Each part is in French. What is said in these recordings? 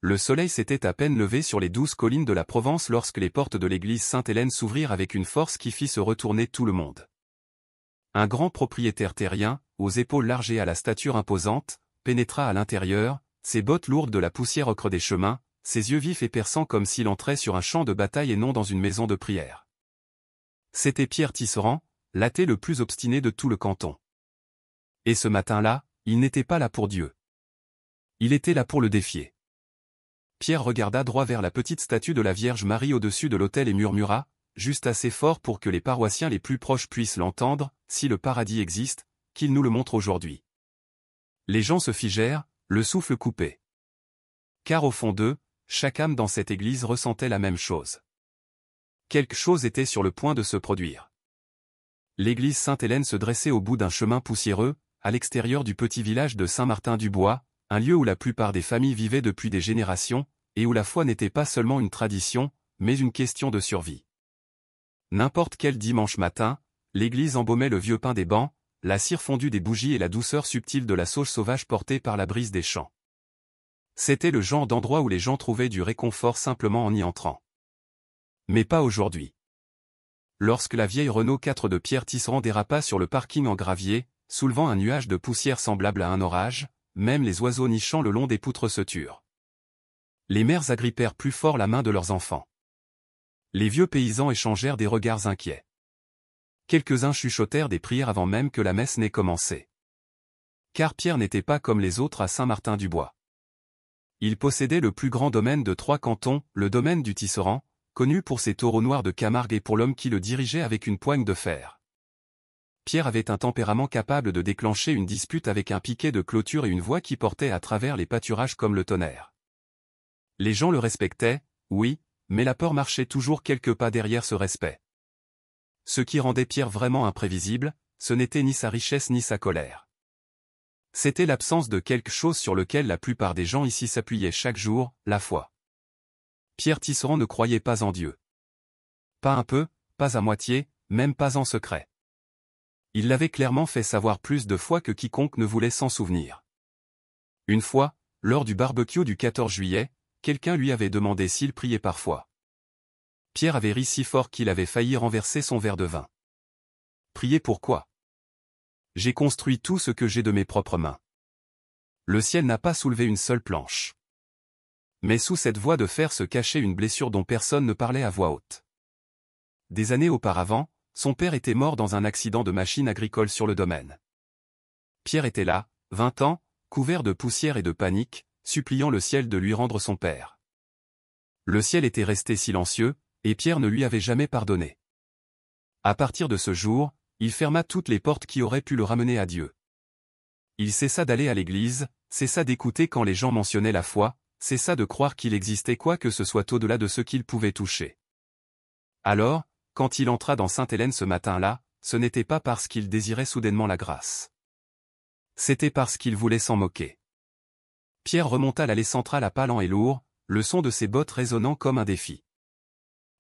Le soleil s'était à peine levé sur les douces collines de la Provence lorsque les portes de l'église Sainte-Hélène s'ouvrirent avec une force qui fit se retourner tout le monde. Un grand propriétaire terrien, aux épaules larges et à la stature imposante, pénétra à l'intérieur, ses bottes lourdes de la poussière au creux des chemins, ses yeux vifs et perçants comme s'il entrait sur un champ de bataille et non dans une maison de prière. C'était Pierre Tisserand, l'athée le plus obstiné de tout le canton. Et ce matin-là, il n'était pas là pour Dieu. Il était là pour le défier. Pierre regarda droit vers la petite statue de la Vierge Marie au-dessus de l'autel et murmura, juste assez fort pour que les paroissiens les plus proches puissent l'entendre, si le paradis existe, qu'il nous le montre aujourd'hui. Les gens se figèrent, le souffle coupé. Car au fond d'eux, chaque âme dans cette église ressentait la même chose. Quelque chose était sur le point de se produire. L'église Sainte-Hélène se dressait au bout d'un chemin poussiéreux, à l'extérieur du petit village de Saint-Martin-du-Bois, un lieu où la plupart des familles vivaient depuis des générations, et où la foi n'était pas seulement une tradition, mais une question de survie. N'importe quel dimanche matin, l'église embaumait le vieux pain des bancs, la cire fondue des bougies et la douceur subtile de la sauge sauvage portée par la brise des champs. C'était le genre d'endroit où les gens trouvaient du réconfort simplement en y entrant. Mais pas aujourd'hui. Lorsque la vieille Renault 4 de Pierre Tisserand dérapa sur le parking en gravier, soulevant un nuage de poussière semblable à un orage, même les oiseaux nichant le long des poutres se turent. Les mères agrippèrent plus fort la main de leurs enfants. Les vieux paysans échangèrent des regards inquiets. Quelques-uns chuchotèrent des prières avant même que la messe n'ait commencé. Car Pierre n'était pas comme les autres à Saint-Martin-du-Bois. Il possédait le plus grand domaine de 3 cantons, le domaine du Tisserand, connu pour ses taureaux noirs de Camargue et pour l'homme qui le dirigeait avec une poigne de fer. Pierre avait un tempérament capable de déclencher une dispute avec un piquet de clôture et une voix qui portait à travers les pâturages comme le tonnerre. Les gens le respectaient, oui, mais la peur marchait toujours quelques pas derrière ce respect. Ce qui rendait Pierre vraiment imprévisible, ce n'était ni sa richesse ni sa colère. C'était l'absence de quelque chose sur lequel la plupart des gens ici s'appuyaient chaque jour, la foi. Pierre Tisserand ne croyait pas en Dieu. Pas un peu, pas à moitié, même pas en secret. Il l'avait clairement fait savoir plus de fois que quiconque ne voulait s'en souvenir. Une fois, lors du barbecue du 14 juillet, quelqu'un lui avait demandé s'il priait parfois. Pierre avait ri si fort qu'il avait failli renverser son verre de vin. Prier pourquoi ? J'ai construit tout ce que j'ai de mes propres mains. Le ciel n'a pas soulevé une seule planche. Mais sous cette voix de fer se cachait une blessure dont personne ne parlait à voix haute. Des années auparavant, son père était mort dans un accident de machine agricole sur le domaine. Pierre était là, 20 ans, couvert de poussière et de panique, suppliant le ciel de lui rendre son père. Le ciel était resté silencieux, et Pierre ne lui avait jamais pardonné. À partir de ce jour, il ferma toutes les portes qui auraient pu le ramener à Dieu. Il cessa d'aller à l'église, cessa d'écouter quand les gens mentionnaient la foi, cessa de croire qu'il existait quoi que ce soit au-delà de ce qu'il pouvait toucher. Alors, quand il entra dans Sainte-Hélène ce matin-là, ce n'était pas parce qu'il désirait soudainement la grâce. C'était parce qu'il voulait s'en moquer. Pierre remonta l'allée centrale à pas lents et lourds, le son de ses bottes résonnant comme un défi.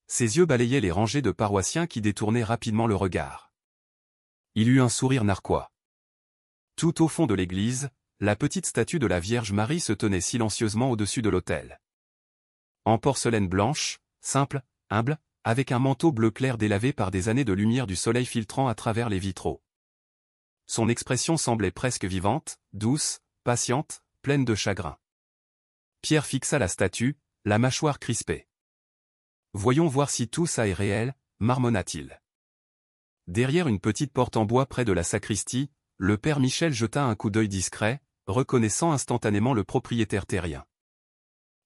Ses yeux balayaient les rangées de paroissiens qui détournaient rapidement le regard. Il eut un sourire narquois. Tout au fond de l'église, la petite statue de la Vierge Marie se tenait silencieusement au-dessus de l'autel. En porcelaine blanche, simple, humble, avec un manteau bleu clair délavé par des années de lumière du soleil filtrant à travers les vitraux. Son expression semblait presque vivante, douce, patiente, pleine de chagrin. Pierre fixa la statue, la mâchoire crispée. « Voyons voir si tout ça est réel », marmonna-t-il. Derrière une petite porte en bois près de la sacristie, le père Michel jeta un coup d'œil discret, reconnaissant instantanément le propriétaire terrien.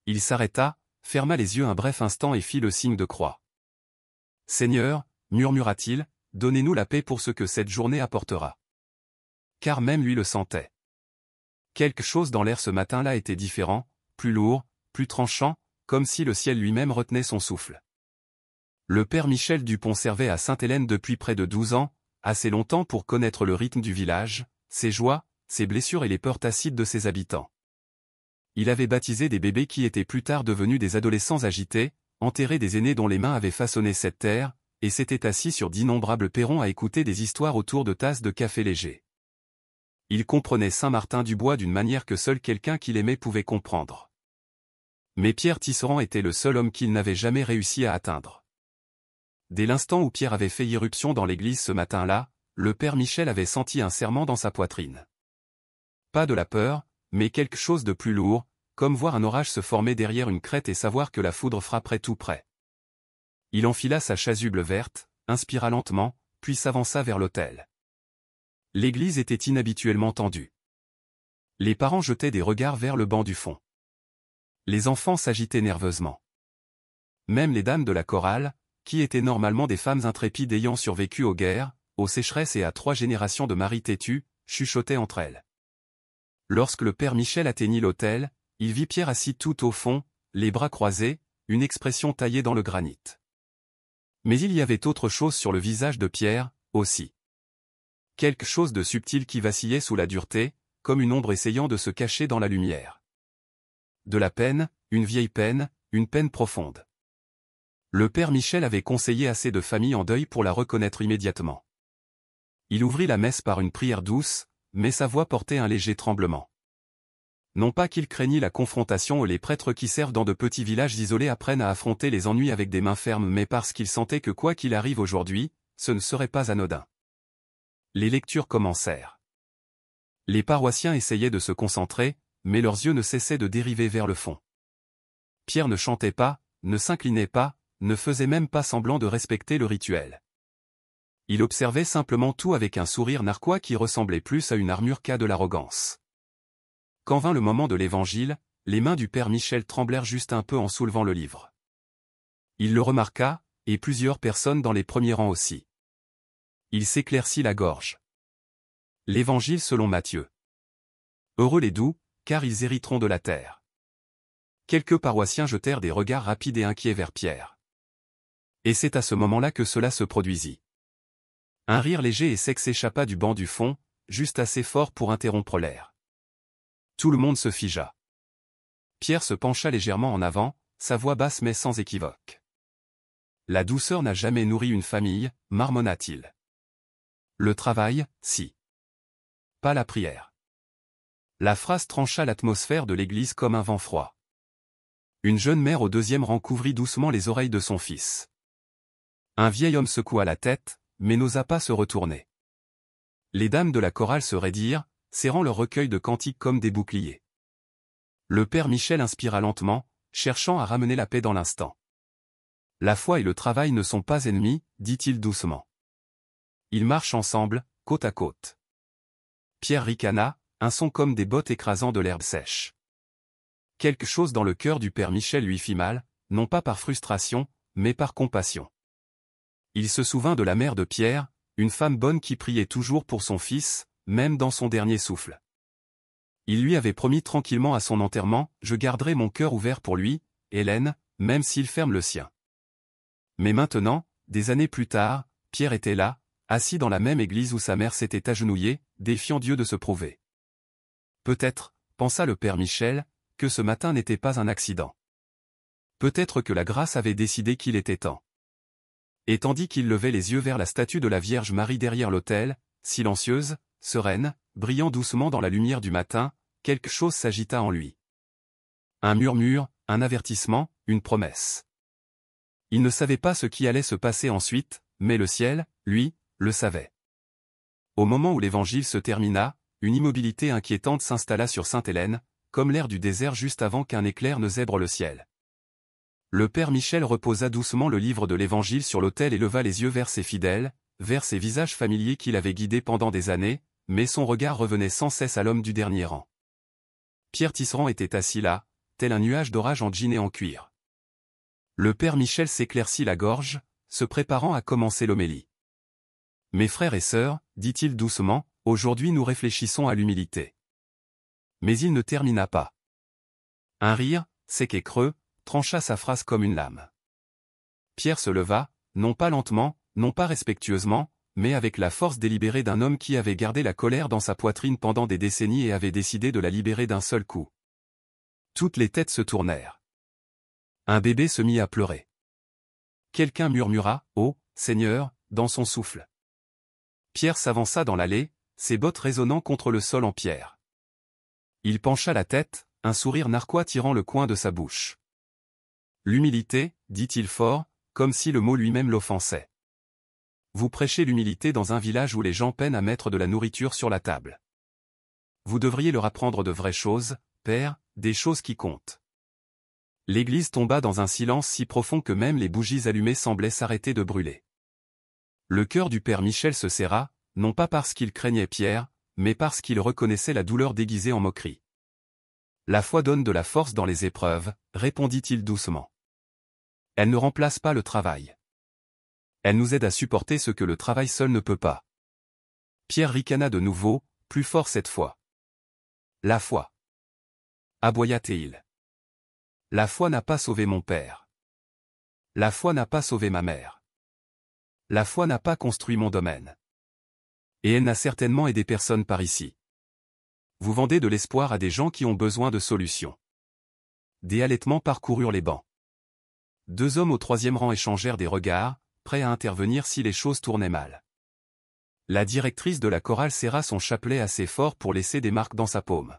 Il s'arrêta, ferma les yeux un bref instant et fit le signe de croix. « Seigneur, murmura-t-il, donnez-nous la paix pour ce que cette journée apportera. » Car même lui le sentait. Quelque chose dans l'air ce matin-là était différent, plus lourd, plus tranchant, comme si le ciel lui-même retenait son souffle. Le père Michel Dupont servait à Sainte-Hélène depuis près de 12 ans, assez longtemps pour connaître le rythme du village, ses joies, ses blessures et les peurs tacites de ses habitants. Il avait baptisé des bébés qui étaient plus tard devenus des adolescents agités, enterré des aînés dont les mains avaient façonné cette terre, et s'était assis sur d'innombrables perrons à écouter des histoires autour de tasses de café léger. Il comprenait Saint-Martin-du-Bois d'une manière que seul quelqu'un qui l'aimait pouvait comprendre. Mais Pierre Tisserand était le seul homme qu'il n'avait jamais réussi à atteindre. Dès l'instant où Pierre avait fait irruption dans l'église ce matin-là, le père Michel avait senti un serrement dans sa poitrine. Pas de la peur, mais quelque chose de plus lourd, comme voir un orage se former derrière une crête et savoir que la foudre frapperait tout près. Il enfila sa chasuble verte, inspira lentement, puis s'avança vers l'autel. L'église était inhabituellement tendue. Les parents jetaient des regards vers le banc du fond. Les enfants s'agitaient nerveusement. Même les dames de la chorale, qui étaient normalement des femmes intrépides ayant survécu aux guerres, aux sécheresses et à 3 générations de maris têtus, chuchotaient entre elles. Lorsque le père Michel atteignit l'autel, il vit Pierre assis tout au fond, les bras croisés, une expression taillée dans le granit. Mais il y avait autre chose sur le visage de Pierre, aussi. Quelque chose de subtil qui vacillait sous la dureté, comme une ombre essayant de se cacher dans la lumière. De la peine, une vieille peine, une peine profonde. Le père Michel avait conseillé assez de familles en deuil pour la reconnaître immédiatement. Il ouvrit la messe par une prière douce, mais sa voix portait un léger tremblement. Non pas qu'il craignît la confrontation où les prêtres qui servent dans de petits villages isolés apprennent à affronter les ennuis avec des mains fermes, mais parce qu'il sentait que quoi qu'il arrive aujourd'hui, ce ne serait pas anodin. Les lectures commencèrent. Les paroissiens essayaient de se concentrer, mais leurs yeux ne cessaient de dériver vers le fond. Pierre ne chantait pas, ne s'inclinait pas, ne faisait même pas semblant de respecter le rituel. Il observait simplement tout avec un sourire narquois qui ressemblait plus à une armure qu'à de l'arrogance. Quand vint le moment de l'évangile, les mains du père Michel tremblèrent juste un peu en soulevant le livre. Il le remarqua, et plusieurs personnes dans les premiers rangs aussi. Il s'éclaircit la gorge. L'Évangile selon Matthieu. Heureux les doux, car ils hériteront de la terre. Quelques paroissiens jetèrent des regards rapides et inquiets vers Pierre. Et c'est à ce moment-là que cela se produisit. Un rire léger et sec s'échappa du banc du fond, juste assez fort pour interrompre l'air. Tout le monde se figea. Pierre se pencha légèrement en avant, sa voix basse mais sans équivoque. La douceur n'a jamais nourri une famille, marmonna-t-il. Le travail, si. Pas la prière. La phrase trancha l'atmosphère de l'église comme un vent froid. Une jeune mère au 2e rang couvrit doucement les oreilles de son fils. Un vieil homme secoua la tête, mais n'osa pas se retourner. Les dames de la chorale se raidirent, serrant leur recueil de cantiques comme des boucliers. Le père Michel inspira lentement, cherchant à ramener la paix dans l'instant. La foi et le travail ne sont pas ennemis, dit-il doucement. Ils marchent ensemble, côte à côte. Pierre ricana, un son comme des bottes écrasant de l'herbe sèche. Quelque chose dans le cœur du père Michel lui fit mal, non pas par frustration, mais par compassion. Il se souvint de la mère de Pierre, une femme bonne qui priait toujours pour son fils, même dans son dernier souffle. Il lui avait promis tranquillement à son enterrement, « Je garderai mon cœur ouvert pour lui, Hélène, même s'il ferme le sien. » Mais maintenant, des années plus tard, Pierre était là, assis dans la même église où sa mère s'était agenouillée, défiant Dieu de se prouver. Peut-être, pensa le père Michel, que ce matin n'était pas un accident. Peut-être que la grâce avait décidé qu'il était temps. Et tandis qu'il levait les yeux vers la statue de la Vierge Marie derrière l'autel, silencieuse, sereine, brillant doucement dans la lumière du matin, quelque chose s'agita en lui. Un murmure, un avertissement, une promesse. Il ne savait pas ce qui allait se passer ensuite, mais le ciel, lui, le savait. Au moment où l'évangile se termina, une immobilité inquiétante s'installa sur Sainte-Hélène, comme l'air du désert juste avant qu'un éclair ne zèbre le ciel. Le père Michel reposa doucement le livre de l'évangile sur l'autel et leva les yeux vers ses fidèles, vers ces visages familiers qu'il avait guidés pendant des années, mais son regard revenait sans cesse à l'homme du dernier rang. Pierre Tisserand était assis là, tel un nuage d'orage en jean et en cuir. Le père Michel s'éclaircit la gorge, se préparant à commencer l'homélie. « Mes frères et sœurs, dit-il doucement, aujourd'hui nous réfléchissons à l'humilité. » Mais il ne termina pas. Un rire, sec et creux, trancha sa phrase comme une lame. Pierre se leva, non pas lentement, non pas respectueusement, mais avec la force délibérée d'un homme qui avait gardé la colère dans sa poitrine pendant des décennies et avait décidé de la libérer d'un seul coup. Toutes les têtes se tournèrent. Un bébé se mit à pleurer. Quelqu'un murmura, « Oh, Seigneur », dans son souffle. Pierre s'avança dans l'allée, ses bottes résonnant contre le sol en pierre. Il pencha la tête, un sourire narquois tirant le coin de sa bouche. L'humilité, dit-il fort, comme si le mot lui-même l'offensait. Vous prêchez l'humilité dans un village où les gens peinent à mettre de la nourriture sur la table. Vous devriez leur apprendre de vraies choses, père, des choses qui comptent. L'église tomba dans un silence si profond que même les bougies allumées semblaient s'arrêter de brûler. Le cœur du père Michel se serra, non pas parce qu'il craignait Pierre, mais parce qu'il reconnaissait la douleur déguisée en moquerie. La foi donne de la force dans les épreuves, répondit-il doucement. Elle ne remplace pas le travail. Elle nous aide à supporter ce que le travail seul ne peut pas. Pierre ricana de nouveau, plus fort cette fois. La foi. Aboya-t-il. La foi n'a pas sauvé mon père. La foi n'a pas sauvé ma mère. La foi n'a pas construit mon domaine. Et elle n'a certainement aidé personne par ici. Vous vendez de l'espoir à des gens qui ont besoin de solutions. Des halètements parcoururent les bancs. Deux hommes au troisième rang échangèrent des regards, prêts à intervenir si les choses tournaient mal. La directrice de la chorale serra son chapelet assez fort pour laisser des marques dans sa paume.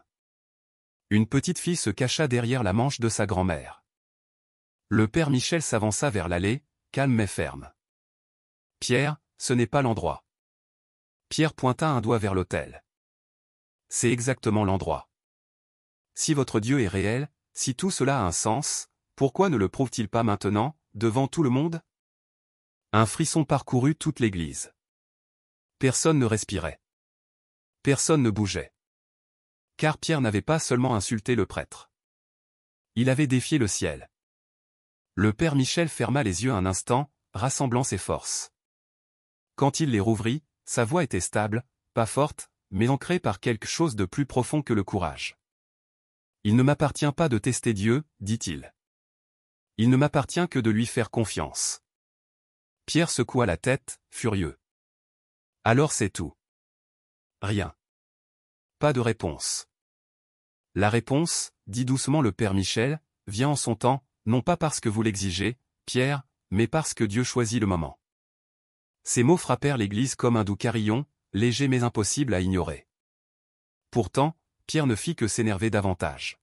Une petite fille se cacha derrière la manche de sa grand-mère. Le père Michel s'avança vers l'allée, calme mais ferme. « Pierre, ce n'est pas l'endroit. » Pierre pointa un doigt vers l'autel. « C'est exactement l'endroit. Si votre Dieu est réel, si tout cela a un sens, pourquoi ne le prouve-t-il pas maintenant, devant tout le monde ?» Un frisson parcourut toute l'église. Personne ne respirait. Personne ne bougeait. Car Pierre n'avait pas seulement insulté le prêtre. Il avait défié le ciel. Le père Michel ferma les yeux un instant, rassemblant ses forces. Quand il les rouvrit, sa voix était stable, pas forte, mais ancrée par quelque chose de plus profond que le courage. « Il ne m'appartient pas de tester Dieu, dit-il. Il ne m'appartient que de lui faire confiance. » Pierre secoua la tête, furieux. « Alors c'est tout. » Rien. Pas de réponse. La réponse, dit doucement le père Michel, vient en son temps, non pas parce que vous l'exigez, Pierre, mais parce que Dieu choisit le moment. Ces mots frappèrent l'église comme un doux carillon, léger mais impossible à ignorer. Pourtant, Pierre ne fit que s'énerver davantage.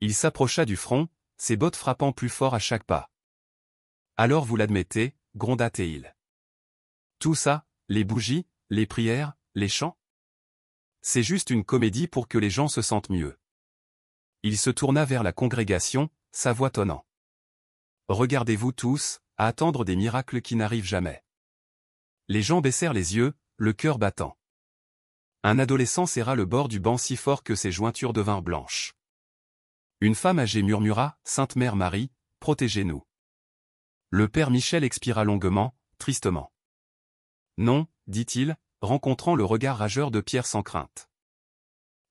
Il s'approcha du front, ses bottes frappant plus fort à chaque pas. « Alors vous l'admettez, gronda-t-il. Tout ça, les bougies, les prières, les chants? C'est juste une comédie pour que les gens se sentent mieux. » Il se tourna vers la congrégation, sa voix tonnant. « Regardez-vous tous, à attendre des miracles qui n'arrivent jamais. » Les gens baissèrent les yeux, le cœur battant. Un adolescent serra le bord du banc si fort que ses jointures devinrent blanches. Une femme âgée murmura, « Sainte Mère Marie, protégez-nous. » Le père Michel expira longuement, tristement. « Non, dit-il, rencontrant le regard rageur de Pierre sans crainte.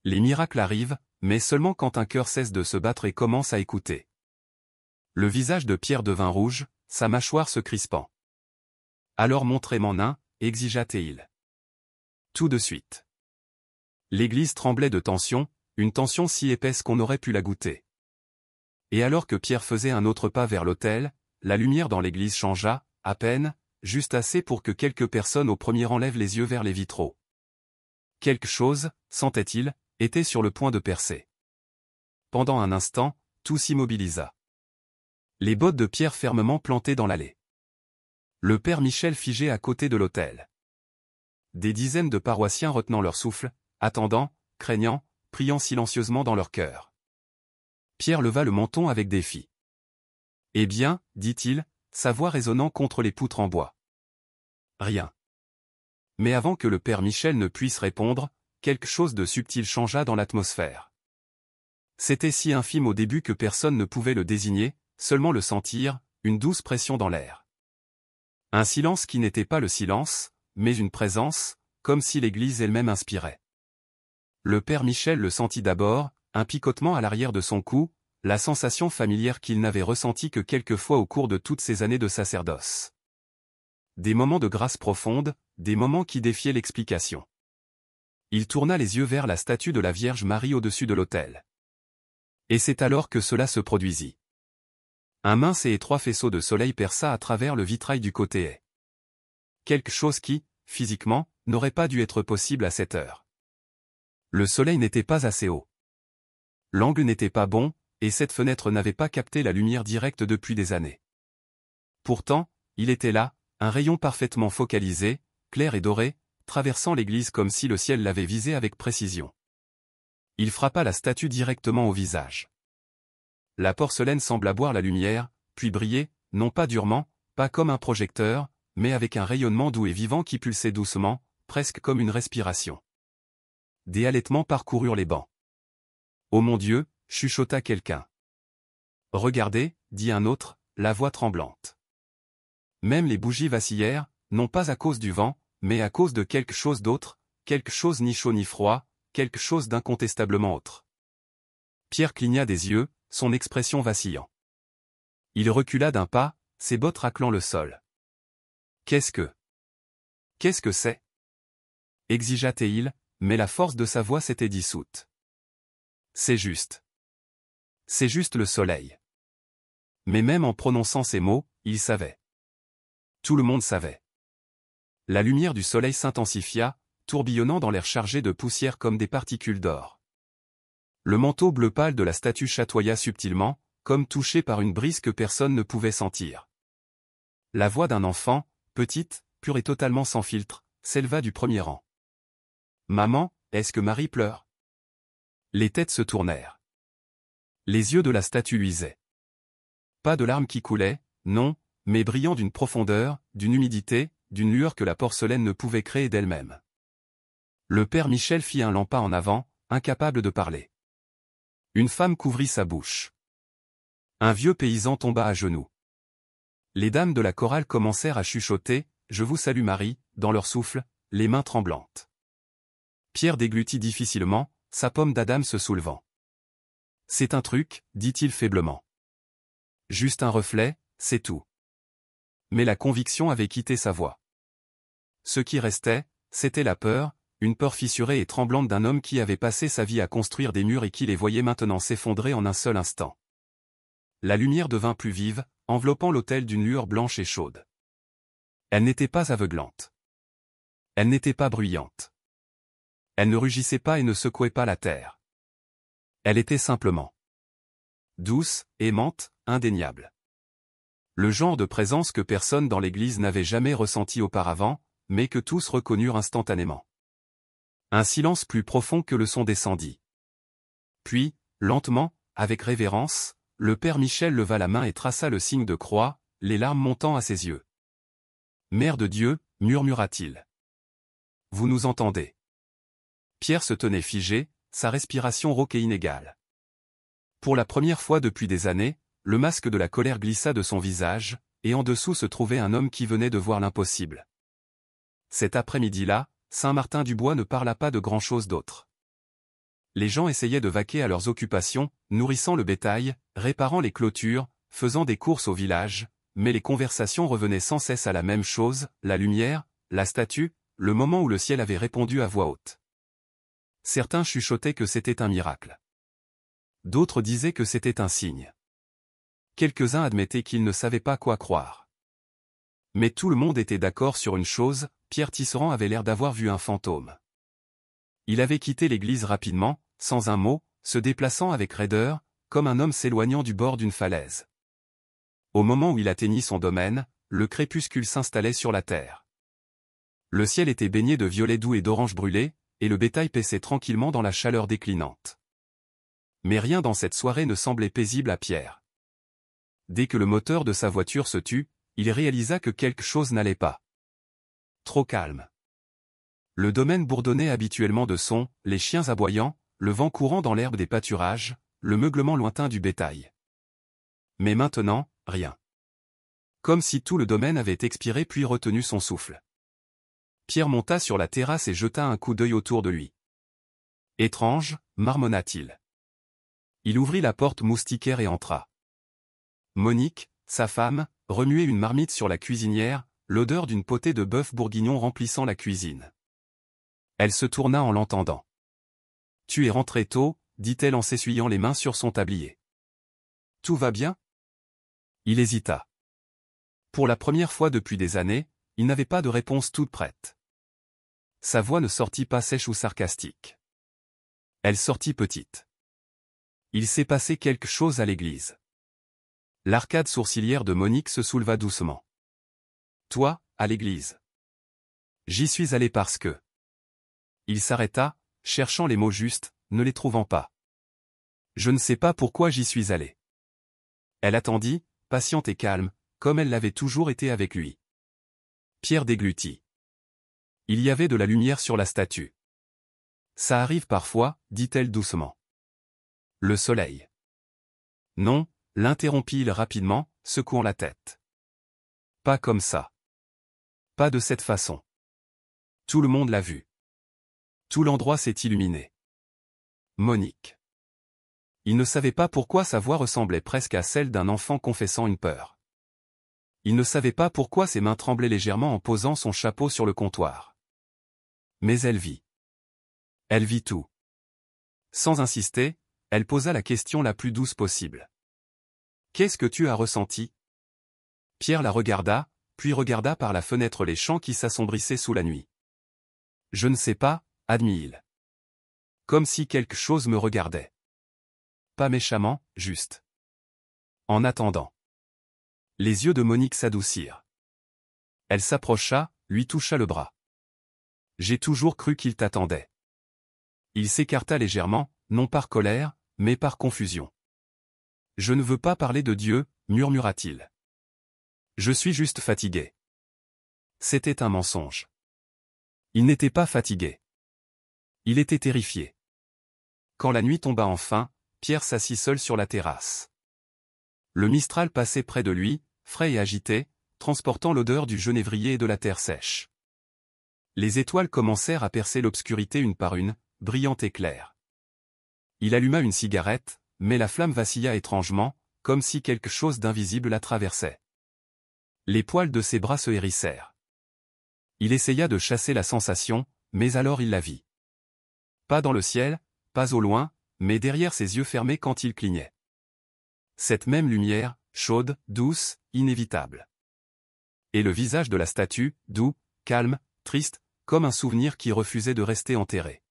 Les miracles arrivent, mais seulement quand un cœur cesse de se battre et commence à écouter. » Le visage de Pierre devint rouge, sa mâchoire se crispant. « Alors montrez mon nain, exigea-t-il. Tout de suite. » L'église tremblait de tension, une tension si épaisse qu'on aurait pu la goûter. Et alors que Pierre faisait un autre pas vers l'autel, la lumière dans l'église changea, à peine, juste assez pour que quelques personnes au premier rang lèvent les yeux vers les vitraux. Quelque chose, sentait-il, était sur le point de percer. Pendant un instant, tout s'immobilisa. Les bottes de Pierre fermement plantées dans l'allée. Le père Michel figé à côté de l'autel. Des dizaines de paroissiens retenant leur souffle, attendant, craignant, priant silencieusement dans leur cœur. Pierre leva le menton avec défi. « Eh bien, dit-il, sa voix résonnant contre les poutres en bois. Rien. » Mais avant que le père Michel ne puisse répondre, quelque chose de subtil changea dans l'atmosphère. C'était si infime au début que personne ne pouvait le désigner, seulement le sentir, une douce pression dans l'air. Un silence qui n'était pas le silence, mais une présence, comme si l'église elle-même inspirait. Le père Michel le sentit d'abord, un picotement à l'arrière de son cou, la sensation familière qu'il n'avait ressentie que quelques fois au cours de toutes ces années de sacerdoce. Des moments de grâce profonde, des moments qui défiaient l'explication. Il tourna les yeux vers la statue de la Vierge Marie au-dessus de l'autel. Et c'est alors que cela se produisit. Un mince et étroit faisceau de soleil perça à travers le vitrail du côté est. Quelque chose qui, physiquement, n'aurait pas dû être possible à cette heure. Le soleil n'était pas assez haut. L'angle n'était pas bon, et cette fenêtre n'avait pas capté la lumière directe depuis des années. Pourtant, il était là, un rayon parfaitement focalisé, clair et doré, traversant l'église comme si le ciel l'avait visé avec précision. Il frappa la statue directement au visage. La porcelaine sembla boire la lumière, puis briller, non pas durement, pas comme un projecteur, mais avec un rayonnement doux et vivant qui pulsait doucement, presque comme une respiration. Des halètements parcoururent les bancs. « Oh mon Dieu !» chuchota quelqu'un. « Regardez » dit un autre, la voix tremblante. Même les bougies vacillèrent, non pas à cause du vent, mais à cause de quelque chose d'autre, quelque chose ni chaud ni froid, quelque chose d'incontestablement autre. Pierre cligna des yeux, son expression vacillant. Il recula d'un pas, ses bottes raclant le sol. « Qu'est-ce que c'est » exigea-t-il, mais la force de sa voix s'était dissoute. « C'est juste le soleil. » Mais même en prononçant ces mots, il savait. Tout le monde savait. La lumière du soleil s'intensifia, tourbillonnant dans l'air chargé de poussière comme des particules d'or. Le manteau bleu pâle de la statue chatoya subtilement, comme touché par une brise que personne ne pouvait sentir. La voix d'un enfant, petite, pure et totalement sans filtre, s'éleva du premier rang. « Maman, est-ce que Marie pleure ?» Les têtes se tournèrent. Les yeux de la statue luisaient. Pas de larmes qui coulaient, non, mais brillant d'une profondeur, d'une humidité, d'une lueur que la porcelaine ne pouvait créer d'elle-même. Le père Michel fit un pas en avant, incapable de parler. Une femme couvrit sa bouche. Un vieux paysan tomba à genoux. Les dames de la chorale commencèrent à chuchoter « Je vous salue Marie » dans leur souffle, les mains tremblantes. Pierre déglutit difficilement, sa pomme d'Adam se soulevant. « C'est un truc » dit-il faiblement. « Juste un reflet, c'est tout. » Mais la conviction avait quitté sa voix. Ce qui restait, c'était la peur, une peur fissurée et tremblante d'un homme qui avait passé sa vie à construire des murs et qui les voyait maintenant s'effondrer en un seul instant. La lumière devint plus vive, enveloppant l'autel d'une lueur blanche et chaude. Elle n'était pas aveuglante. Elle n'était pas bruyante. Elle ne rugissait pas et ne secouait pas la terre. Elle était simplement douce, aimante, indéniable. Le genre de présence que personne dans l'église n'avait jamais ressenti auparavant, mais que tous reconnurent instantanément. Un silence plus profond que le son descendit. Puis, lentement, avec révérence, le père Michel leva la main et traça le signe de croix, les larmes montant à ses yeux. « Mère de Dieu » murmura-t-il. « Vous nous entendez » Pierre se tenait figé, sa respiration rauque et inégale. Pour la première fois depuis des années, le masque de la colère glissa de son visage, et en dessous se trouvait un homme qui venait de voir l'impossible. Cet après-midi-là, Saint-Martin-du-Bois ne parla pas de grand-chose d'autre. Les gens essayaient de vaquer à leurs occupations, nourrissant le bétail, réparant les clôtures, faisant des courses au village, mais les conversations revenaient sans cesse à la même chose, la lumière, la statue, le moment où le ciel avait répondu à voix haute. Certains chuchotaient que c'était un miracle. D'autres disaient que c'était un signe. Quelques-uns admettaient qu'ils ne savaient pas quoi croire. Mais tout le monde était d'accord sur une chose, Pierre Tisserand avait l'air d'avoir vu un fantôme. Il avait quitté l'église rapidement, sans un mot, se déplaçant avec raideur, comme un homme s'éloignant du bord d'une falaise. Au moment où il atteignit son domaine, le crépuscule s'installait sur la terre. Le ciel était baigné de violet doux et d'orange brûlé, et le bétail paissait tranquillement dans la chaleur déclinante. Mais rien dans cette soirée ne semblait paisible à Pierre. Dès que le moteur de sa voiture se tut, il réalisa que quelque chose n'allait pas. Trop calme. Le domaine bourdonnait habituellement de sons, les chiens aboyant, le vent courant dans l'herbe des pâturages, le meuglement lointain du bétail. Mais maintenant, rien. Comme si tout le domaine avait expiré puis retenu son souffle. Pierre monta sur la terrasse et jeta un coup d'œil autour de lui. Étrange, marmonna-t-il. Il ouvrit la porte moustiquaire et entra. Monique, sa femme, remuait une marmite sur la cuisinière, l'odeur d'une potée de bœuf bourguignon remplissant la cuisine. Elle se tourna en l'entendant. « Tu es rentré tôt » dit-elle en s'essuyant les mains sur son tablier. « Tout va bien ?» Il hésita. Pour la première fois depuis des années, il n'avait pas de réponse toute prête. Sa voix ne sortit pas sèche ou sarcastique. Elle sortit petite. Il s'est passé quelque chose à l'église. L'arcade sourcilière de Monique se souleva doucement. Toi, à l'église. J'y suis allé parce que... Il s'arrêta, cherchant les mots justes, ne les trouvant pas. Je ne sais pas pourquoi j'y suis allé. Elle attendit, patiente et calme, comme elle l'avait toujours été avec lui. Pierre déglutit. Il y avait de la lumière sur la statue. Ça arrive parfois, dit-elle doucement. Le soleil. Non, l'interrompit-il rapidement, secouant la tête. Pas comme ça. Pas de cette façon. Tout le monde l'a vu. Tout l'endroit s'est illuminé. Monique. Il ne savait pas pourquoi sa voix ressemblait presque à celle d'un enfant confessant une peur. Il ne savait pas pourquoi ses mains tremblaient légèrement en posant son chapeau sur le comptoir. Mais elle vit. Elle vit tout. Sans insister, elle posa la question la plus douce possible. Qu'est-ce que tu as ressenti? Pierre la regarda, puis regarda par la fenêtre les champs qui s'assombrissaient sous la nuit. Je ne sais pas, admit-il. Comme si quelque chose me regardait. Pas méchamment, juste. En attendant. Les yeux de Monique s'adoucirent. Elle s'approcha, lui toucha le bras. J'ai toujours cru qu'il t'attendait. Il s'écarta légèrement, non par colère, mais par confusion. Je ne veux pas parler de Dieu, murmura-t-il. Je suis juste fatigué. C'était un mensonge. Il n'était pas fatigué. Il était terrifié. Quand la nuit tomba enfin, Pierre s'assit seul sur la terrasse. Le Mistral passait près de lui, frais et agité, transportant l'odeur du genévrier et de la terre sèche. Les étoiles commencèrent à percer l'obscurité une par une, brillantes et claires. Il alluma une cigarette, mais la flamme vacilla étrangement, comme si quelque chose d'invisible la traversait. Les poils de ses bras se hérissèrent. Il essaya de chasser la sensation, mais alors il la vit. Pas dans le ciel, pas au loin, mais derrière ses yeux fermés quand il clignait. Cette même lumière, chaude, douce, inévitable. Et le visage de la statue, doux, calme, triste, comme un souvenir qui refusait de rester enterré.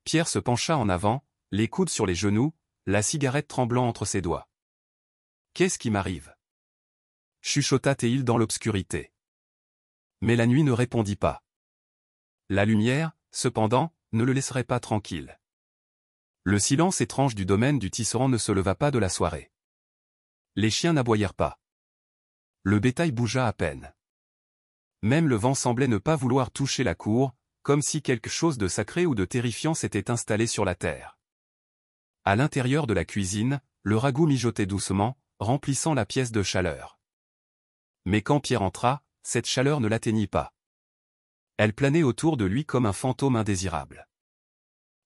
Pierre se pencha en avant, les coudes sur les genoux, la cigarette tremblant entre ses doigts. « Qu'est-ce qui m'arrive » chuchota Théil dans l'obscurité. Mais la nuit ne répondit pas. La lumière, cependant, ne le laisserait pas tranquille. Le silence étrange du domaine du tisserand ne se leva pas de la soirée. Les chiens n'aboyèrent pas. Le bétail bougea à peine. Même le vent semblait ne pas vouloir toucher la cour, comme si quelque chose de sacré ou de terrifiant s'était installé sur la terre. À l'intérieur de la cuisine, le ragoût mijotait doucement, remplissant la pièce de chaleur. Mais quand Pierre entra, cette chaleur ne l'atteignit pas. Elle planait autour de lui comme un fantôme indésirable.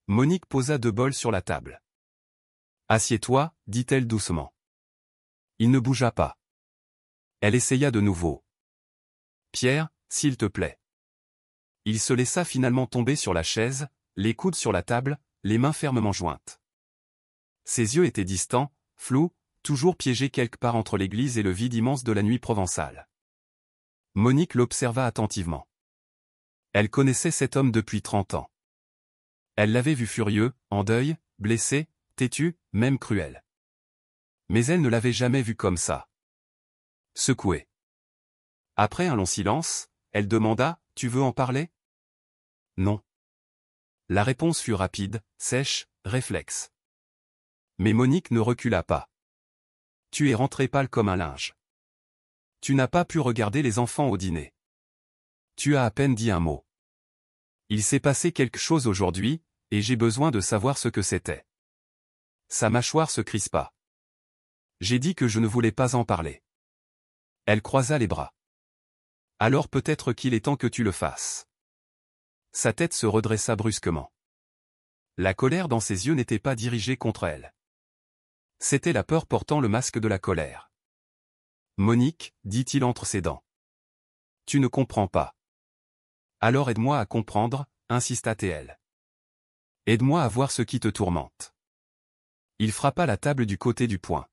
Monique posa 2 bols sur la table. « Assieds-toi, dit-elle doucement. » Il ne bougea pas. Elle essaya de nouveau. « Pierre, s'il te plaît. » Il se laissa finalement tomber sur la chaise, les coudes sur la table, les mains fermement jointes. Ses yeux étaient distants, flous, toujours piégés quelque part entre l'église et le vide immense de la nuit provençale. Monique l'observa attentivement. Elle connaissait cet homme depuis 30 ans. Elle l'avait vu furieux, en deuil, blessé, têtu, même cruel. Mais elle ne l'avait jamais vu comme ça. Secoué. Après un long silence, elle demanda, « Tu veux en parler ?» Non. La réponse fut rapide, sèche, réflexe. Mais Monique ne recula pas. « Tu es rentré pâle comme un linge. Tu n'as pas pu regarder les enfants au dîner. Tu as à peine dit un mot. Il s'est passé quelque chose aujourd'hui, et j'ai besoin de savoir ce que c'était. » Sa mâchoire se crispa. J'ai dit que je ne voulais pas en parler. Elle croisa les bras. Alors peut-être qu'il est temps que tu le fasses. Sa tête se redressa brusquement. La colère dans ses yeux n'était pas dirigée contre elle. C'était la peur portant le masque de la colère. Monique, dit-il entre ses dents. Tu ne comprends pas. Alors aide-moi à comprendre, insista Théel. Aide-moi à voir ce qui te tourmente. Il frappa la table du côté du poing.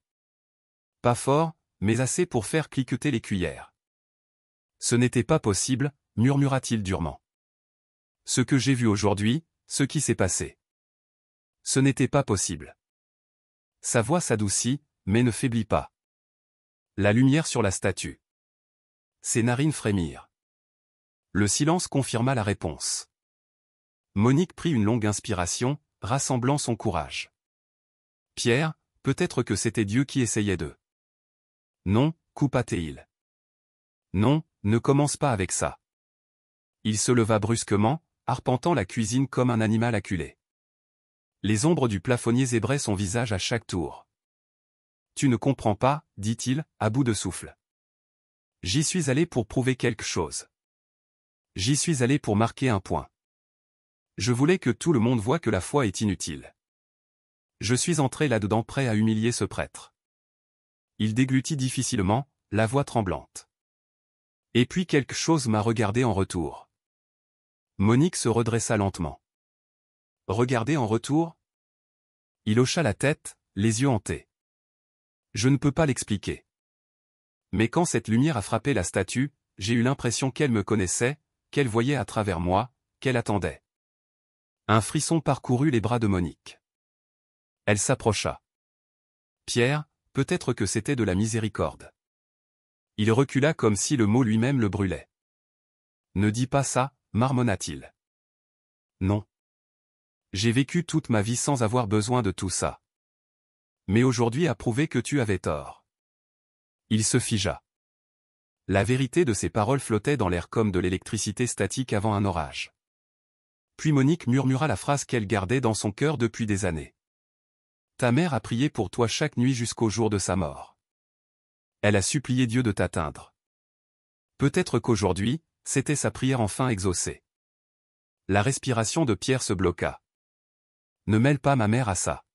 Pas fort, mais assez pour faire cliqueter les cuillères. Ce n'était pas possible, murmura-t-il durement. Ce que j'ai vu aujourd'hui, ce qui s'est passé. Ce n'était pas possible. Sa voix s'adoucit, mais ne faiblit pas. La lumière sur la statue. Ses narines frémirent. Le silence confirma la réponse. Monique prit une longue inspiration, rassemblant son courage. Pierre, peut-être que c'était Dieu qui essayait de... Non, coupa-t-il. Non, ne commence pas avec ça. Il se leva brusquement, arpentant la cuisine comme un animal acculé. Les ombres du plafonnier zébraient son visage à chaque tour. Tu ne comprends pas, dit-il, à bout de souffle. J'y suis allé pour prouver quelque chose. J'y suis allé pour marquer un point. Je voulais que tout le monde voie que la foi est inutile. Je suis entré là-dedans prêt à humilier ce prêtre. Il déglutit difficilement, la voix tremblante. Et puis quelque chose m'a regardé en retour. Monique se redressa lentement. Regarder en retour? Il hocha la tête, les yeux hantés. Je ne peux pas l'expliquer. Mais quand cette lumière a frappé la statue, j'ai eu l'impression qu'elle me connaissait, qu'elle voyait à travers moi, qu'elle attendait. Un frisson parcourut les bras de Monique. Elle s'approcha. Pierre, peut-être que c'était de la miséricorde. Il recula comme si le mot lui-même le brûlait. Ne dis pas ça, marmonna-t-il. Non. J'ai vécu toute ma vie sans avoir besoin de tout ça. Mais aujourd'hui a prouvé que tu avais tort. Il se figea. La vérité de ses paroles flottait dans l'air comme de l'électricité statique avant un orage. Puis Monique murmura la phrase qu'elle gardait dans son cœur depuis des années. Ta mère a prié pour toi chaque nuit jusqu'au jour de sa mort. Elle a supplié Dieu de t'atteindre. Peut-être qu'aujourd'hui, c'était sa prière enfin exaucée. La respiration de Pierre se bloqua. Ne mêle pas ma mère à ça.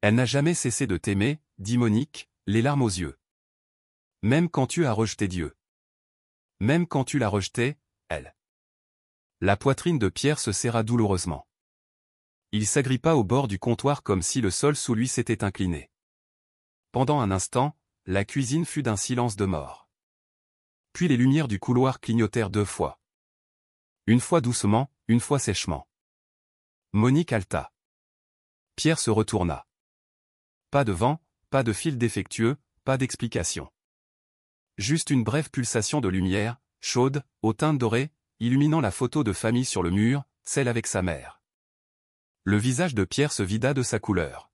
Elle n'a jamais cessé de t'aimer, dit Monique, les larmes aux yeux. Même quand tu as rejeté Dieu. Même quand tu l'as rejeté, elle. La poitrine de Pierre se serra douloureusement. Il s'agrippa au bord du comptoir comme si le sol sous lui s'était incliné. Pendant un instant, la cuisine fut d'un silence de mort. Puis les lumières du couloir clignotèrent 2 fois. Une fois doucement, une fois sèchement. Monique haleta. Pierre se retourna. Pas de vent, pas de fil défectueux, pas d'explication. Juste une brève pulsation de lumière, chaude, aux teintes dorées, illuminant la photo de famille sur le mur, celle avec sa mère. Le visage de Pierre se vida de sa couleur.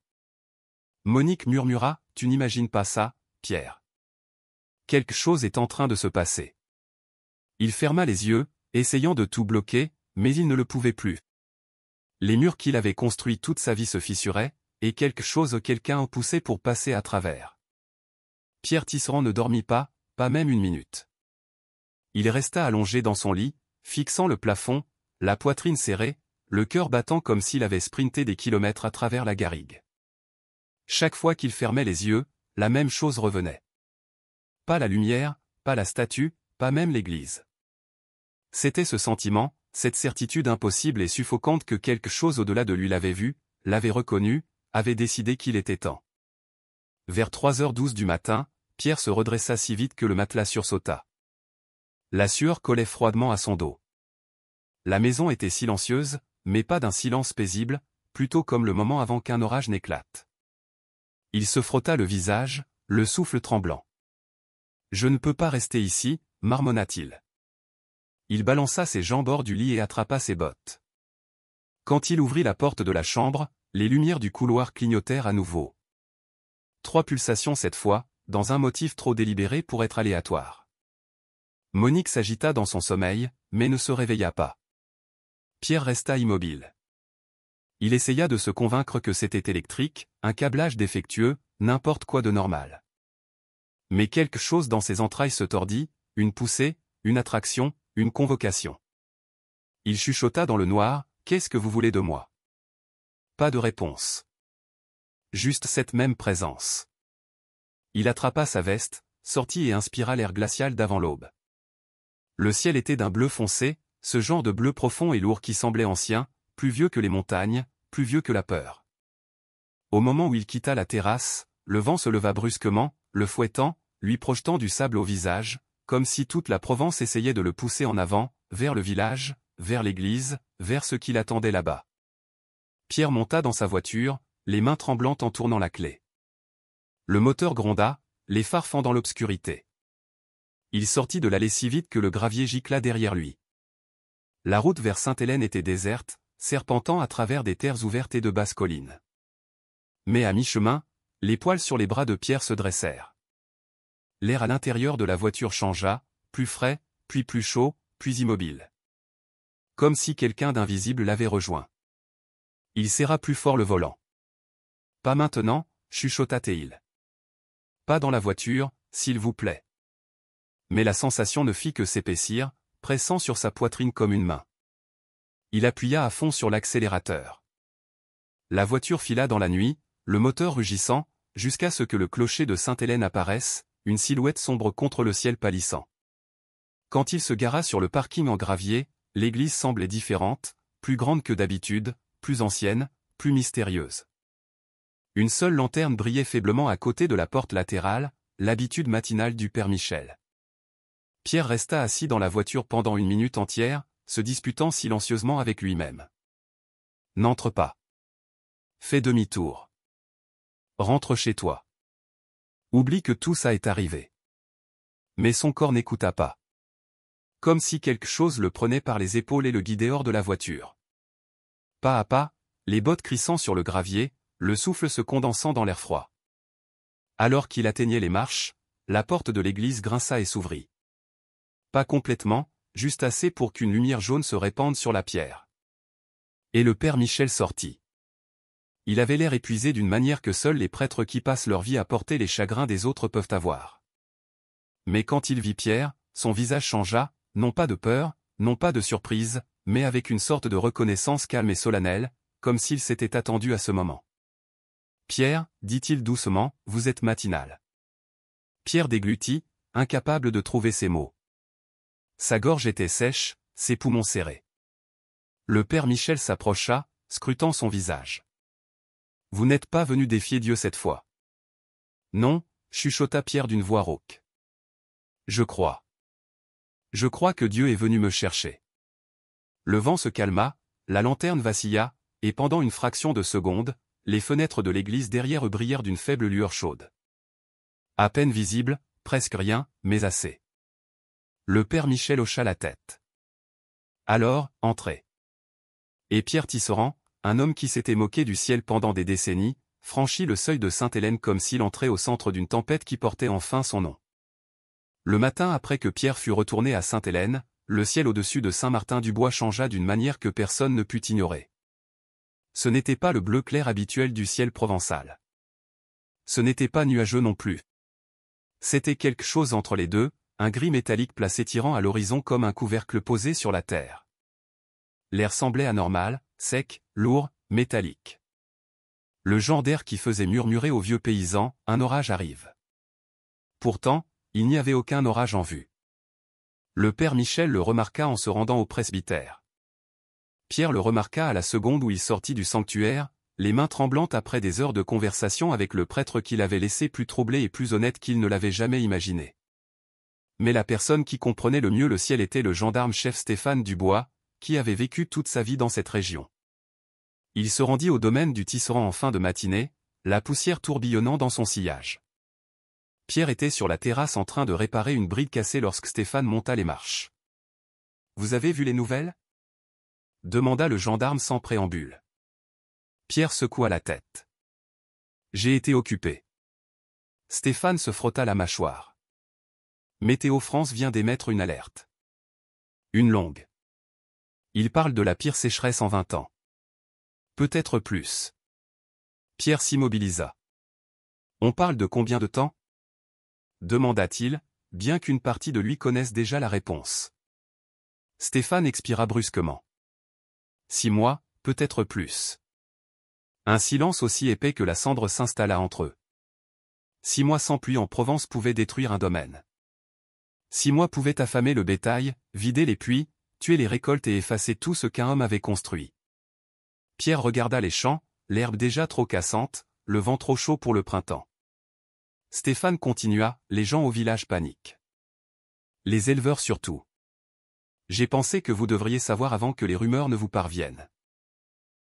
Monique murmura, « Tu n'imagines pas ça, Pierre. Quelque chose est en train de se passer. » Il ferma les yeux, essayant de tout bloquer, mais il ne le pouvait plus. Les murs qu'il avait construits toute sa vie se fissuraient, et quelque chose ou quelqu'un en poussait pour passer à travers. Pierre Tisserand ne dormit pas même une minute. Il resta allongé dans son lit, fixant le plafond, la poitrine serrée, le cœur battant comme s'il avait sprinté des kilomètres à travers la garrigue. Chaque fois qu'il fermait les yeux, la même chose revenait. Pas la lumière, pas la statue, pas même l'église. C'était ce sentiment, cette certitude impossible et suffocante que quelque chose au-delà de lui l'avait vu, l'avait reconnu, avait décidé qu'il était temps. Vers 3h12 du matin, Pierre se redressa si vite que le matelas sursauta. La sueur collait froidement à son dos. La maison était silencieuse, mais pas d'un silence paisible, plutôt comme le moment avant qu'un orage n'éclate. Il se frotta le visage, le souffle tremblant. « Je ne peux pas rester ici », marmonna-t-il. Il balança ses jambes hors du lit et attrapa ses bottes. Quand il ouvrit la porte de la chambre, les lumières du couloir clignotèrent à nouveau. 3 pulsations cette fois, dans un motif trop délibéré pour être aléatoire. Monique s'agita dans son sommeil, mais ne se réveilla pas. Pierre resta immobile. Il essaya de se convaincre que c'était électrique, un câblage défectueux, n'importe quoi de normal. Mais quelque chose dans ses entrailles se tordit, une poussée, une attraction, une convocation. Il chuchota dans le noir, « Qu'est-ce que vous voulez de moi ?» Pas de réponse. Juste cette même présence. Il attrapa sa veste, sortit et inspira l'air glacial d'avant l'aube. Le ciel était d'un bleu foncé, ce genre de bleu profond et lourd qui semblait ancien, plus vieux que les montagnes, plus vieux que la peur. Au moment où il quitta la terrasse, le vent se leva brusquement, le fouettant, lui projetant du sable au visage, comme si toute la Provence essayait de le pousser en avant, vers le village, vers l'église, vers ce qui l'attendait là-bas. Pierre monta dans sa voiture, les mains tremblantes en tournant la clé. Le moteur gronda, les phares fendant l'obscurité. Il sortit de l'allée si vite que le gravier gicla derrière lui. La route vers Sainte-Hélène était déserte, serpentant à travers des terres ouvertes et de basses collines. Mais à mi-chemin, les poils sur les bras de Pierre se dressèrent. L'air à l'intérieur de la voiture changea, plus frais, puis plus chaud, puis immobile. Comme si quelqu'un d'invisible l'avait rejoint. Il serra plus fort le volant. « Pas maintenant » chuchota-t-il. « Pas dans la voiture, s'il vous plaît. » Mais la sensation ne fit que s'épaissir, pressant sur sa poitrine comme une main. Il appuya à fond sur l'accélérateur. La voiture fila dans la nuit, le moteur rugissant, jusqu'à ce que le clocher de Sainte-Hélène apparaisse, une silhouette sombre contre le ciel pâlissant. Quand il se gara sur le parking en gravier, l'église semblait différente, plus grande que d'habitude, plus ancienne, plus mystérieuse. Une seule lanterne brillait faiblement à côté de la porte latérale, l'habitude matinale du père Michel. Pierre resta assis dans la voiture pendant une minute entière, se disputant silencieusement avec lui-même. N'entre pas. Fais demi-tour. Rentre chez toi. Oublie que tout ça est arrivé. Mais son corps n'écouta pas. Comme si quelque chose le prenait par les épaules et le guidait hors de la voiture. Pas à pas, les bottes crissant sur le gravier, le souffle se condensant dans l'air froid. Alors qu'il atteignait les marches, la porte de l'église grinça et s'ouvrit. Pas complètement, juste assez pour qu'une lumière jaune se répande sur la pierre. Et le père Michel sortit. Il avait l'air épuisé d'une manière que seuls les prêtres qui passent leur vie à porter les chagrins des autres peuvent avoir. Mais quand il vit Pierre, son visage changea, non pas de peur, non pas de surprise, mais avec une sorte de reconnaissance calme et solennelle, comme s'il s'était attendu à ce moment. « Pierre, dit-il doucement, vous êtes matinal. » Pierre déglutit, incapable de trouver ses mots. Sa gorge était sèche, ses poumons serrés. Le père Michel s'approcha, scrutant son visage. « Vous n'êtes pas venu défier Dieu cette fois. »« Non, » chuchota Pierre d'une voix rauque. « Je crois. Je crois que Dieu est venu me chercher. » Le vent se calma, la lanterne vacilla, et pendant une fraction de seconde, les fenêtres de l'église derrière eux brillèrent d'une faible lueur chaude. À peine visible, presque rien, mais assez. Le père Michel hocha la tête. Alors, entrez. Et Pierre Tisserand, un homme qui s'était moqué du ciel pendant des décennies, franchit le seuil de Sainte-Hélène comme s'il entrait au centre d'une tempête qui portait enfin son nom. Le matin après que Pierre fut retourné à Sainte-Hélène, le ciel au-dessus de Saint-Martin-du-Bois changea d'une manière que personne ne put ignorer. Ce n'était pas le bleu clair habituel du ciel provençal. Ce n'était pas nuageux non plus. C'était quelque chose entre les deux, un gris métallique placé tirant à l'horizon comme un couvercle posé sur la terre. L'air semblait anormal, sec, lourd, métallique. Le genre d'air qui faisait murmurer aux vieux paysans, un orage arrive. Pourtant, il n'y avait aucun orage en vue. Le père Michel le remarqua en se rendant au presbytère. Pierre le remarqua à la seconde où il sortit du sanctuaire, les mains tremblantes après des heures de conversation avec le prêtre qui l'avait laissé plus troublé et plus honnête qu'il ne l'avait jamais imaginé. Mais la personne qui comprenait le mieux le ciel était le gendarme-chef Stéphane Dubois, qui avait vécu toute sa vie dans cette région. Il se rendit au domaine du Tisserand en fin de matinée, la poussière tourbillonnant dans son sillage. Pierre était sur la terrasse en train de réparer une bride cassée lorsque Stéphane monta les marches. « Vous avez vu les nouvelles ?» demanda le gendarme sans préambule. Pierre secoua la tête. « J'ai été occupé. » Stéphane se frotta la mâchoire. Météo France vient d'émettre une alerte. Une longue. Il parle de la pire sécheresse en 20 ans. Peut-être plus. Pierre s'immobilisa. On parle de combien de temps ? Demanda-t-il, bien qu'une partie de lui connaisse déjà la réponse. Stéphane expira brusquement. 6 mois, peut-être plus. Un silence aussi épais que la cendre s'installa entre eux. 6 mois sans pluie en Provence pouvaient détruire un domaine. 6 mois pouvaient affamer le bétail, vider les puits, tuer les récoltes et effacer tout ce qu'un homme avait construit. Pierre regarda les champs, l'herbe déjà trop cassante, le vent trop chaud pour le printemps. Stéphane continua, les gens au village paniquent. Les éleveurs surtout. J'ai pensé que vous devriez savoir avant que les rumeurs ne vous parviennent.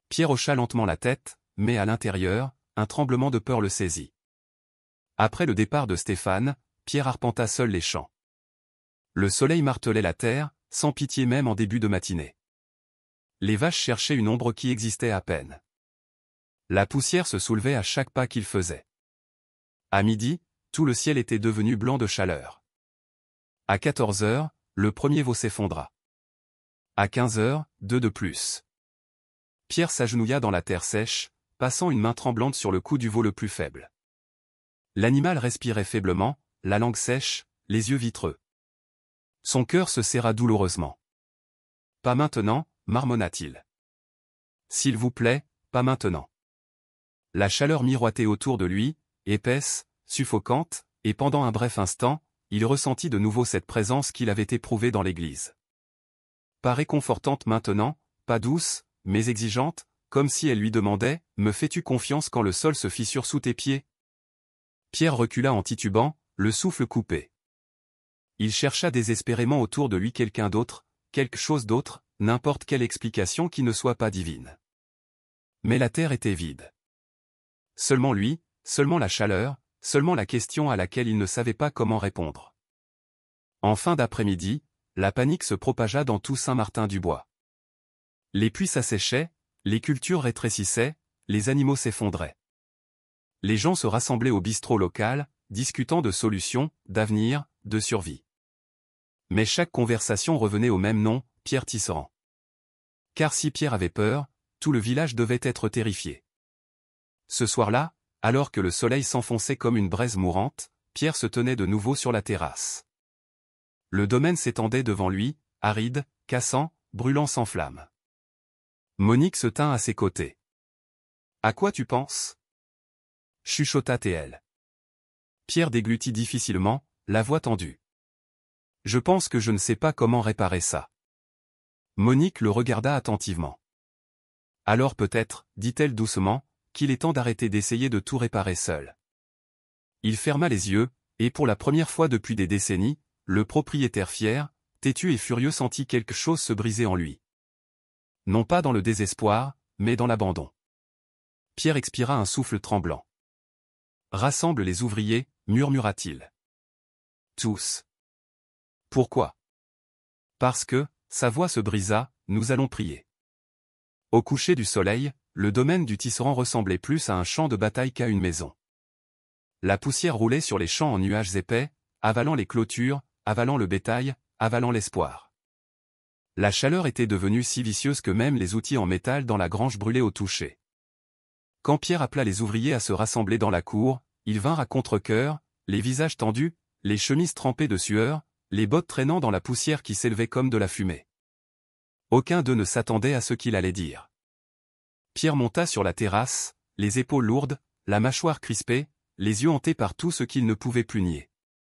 Pierre hocha lentement la tête, mais à l'intérieur, un tremblement de peur le saisit. Après le départ de Stéphane, Pierre arpenta seul les champs. Le soleil martelait la terre, sans pitié même en début de matinée. Les vaches cherchaient une ombre qui existait à peine. La poussière se soulevait à chaque pas qu'il faisait. À midi, tout le ciel était devenu blanc de chaleur. À 14 heures, le premier veau s'effondra. À 15 heures, 2 de plus. Pierre s'agenouilla dans la terre sèche, passant une main tremblante sur le cou du veau le plus faible. L'animal respirait faiblement, la langue sèche, les yeux vitreux. Son cœur se serra douloureusement. « Pas maintenant » marmonna-t-il. « S'il vous plaît, pas maintenant. » La chaleur miroitait autour de lui, épaisse, suffocante, et pendant un bref instant, il ressentit de nouveau cette présence qu'il avait éprouvée dans l'église. Pas réconfortante maintenant, pas douce, mais exigeante, comme si elle lui demandait « Me fais-tu confiance quand le sol se fissure sous tes pieds ?» Pierre recula en titubant, le souffle coupé. Il chercha désespérément autour de lui quelqu'un d'autre, quelque chose d'autre, n'importe quelle explication qui ne soit pas divine. Mais la terre était vide. Seulement lui, seulement la chaleur, seulement la question à laquelle il ne savait pas comment répondre. En fin d'après-midi, la panique se propagea dans tout Saint-Martin-du-Bois. Les puits s'asséchaient, les cultures rétrécissaient, les animaux s'effondraient. Les gens se rassemblaient au bistrot local, discutant de solutions, d'avenir, de survie. Mais chaque conversation revenait au même nom, Pierre Tisserand. Car si Pierre avait peur, tout le village devait être terrifié. Ce soir-là, alors que le soleil s'enfonçait comme une braise mourante, Pierre se tenait de nouveau sur la terrasse. Le domaine s'étendait devant lui, aride, cassant, brûlant sans flamme. Monique se tint à ses côtés. « À quoi tu penses » chuchota T.L. Pierre déglutit difficilement, la voix tendue. « Je pense que je ne sais pas comment réparer ça. » Monique le regarda attentivement. « Alors peut-être, dit-elle doucement, qu'il est temps d'arrêter d'essayer de tout réparer seul. » Il ferma les yeux, et pour la première fois depuis des décennies, le propriétaire fier, têtu et furieux sentit quelque chose se briser en lui. Non pas dans le désespoir, mais dans l'abandon. Pierre expira un souffle tremblant. « Rassemble les ouvriers, murmura-t-il. Tous. Pourquoi ? Parce que, sa voix se brisa, nous allons prier. Au coucher du soleil, le domaine du Tisserand ressemblait plus à un champ de bataille qu'à une maison. La poussière roulait sur les champs en nuages épais, avalant les clôtures, avalant le bétail, avalant l'espoir. La chaleur était devenue si vicieuse que même les outils en métal dans la grange brûlaient au toucher. Quand Pierre appela les ouvriers à se rassembler dans la cour, ils vinrent à contre-cœur, les visages tendus, les chemises trempées de sueur, les bottes traînant dans la poussière qui s'élevait comme de la fumée. Aucun d'eux ne s'attendait à ce qu'il allait dire. Pierre monta sur la terrasse, les épaules lourdes, la mâchoire crispée, les yeux hantés par tout ce qu'il ne pouvait plus nier.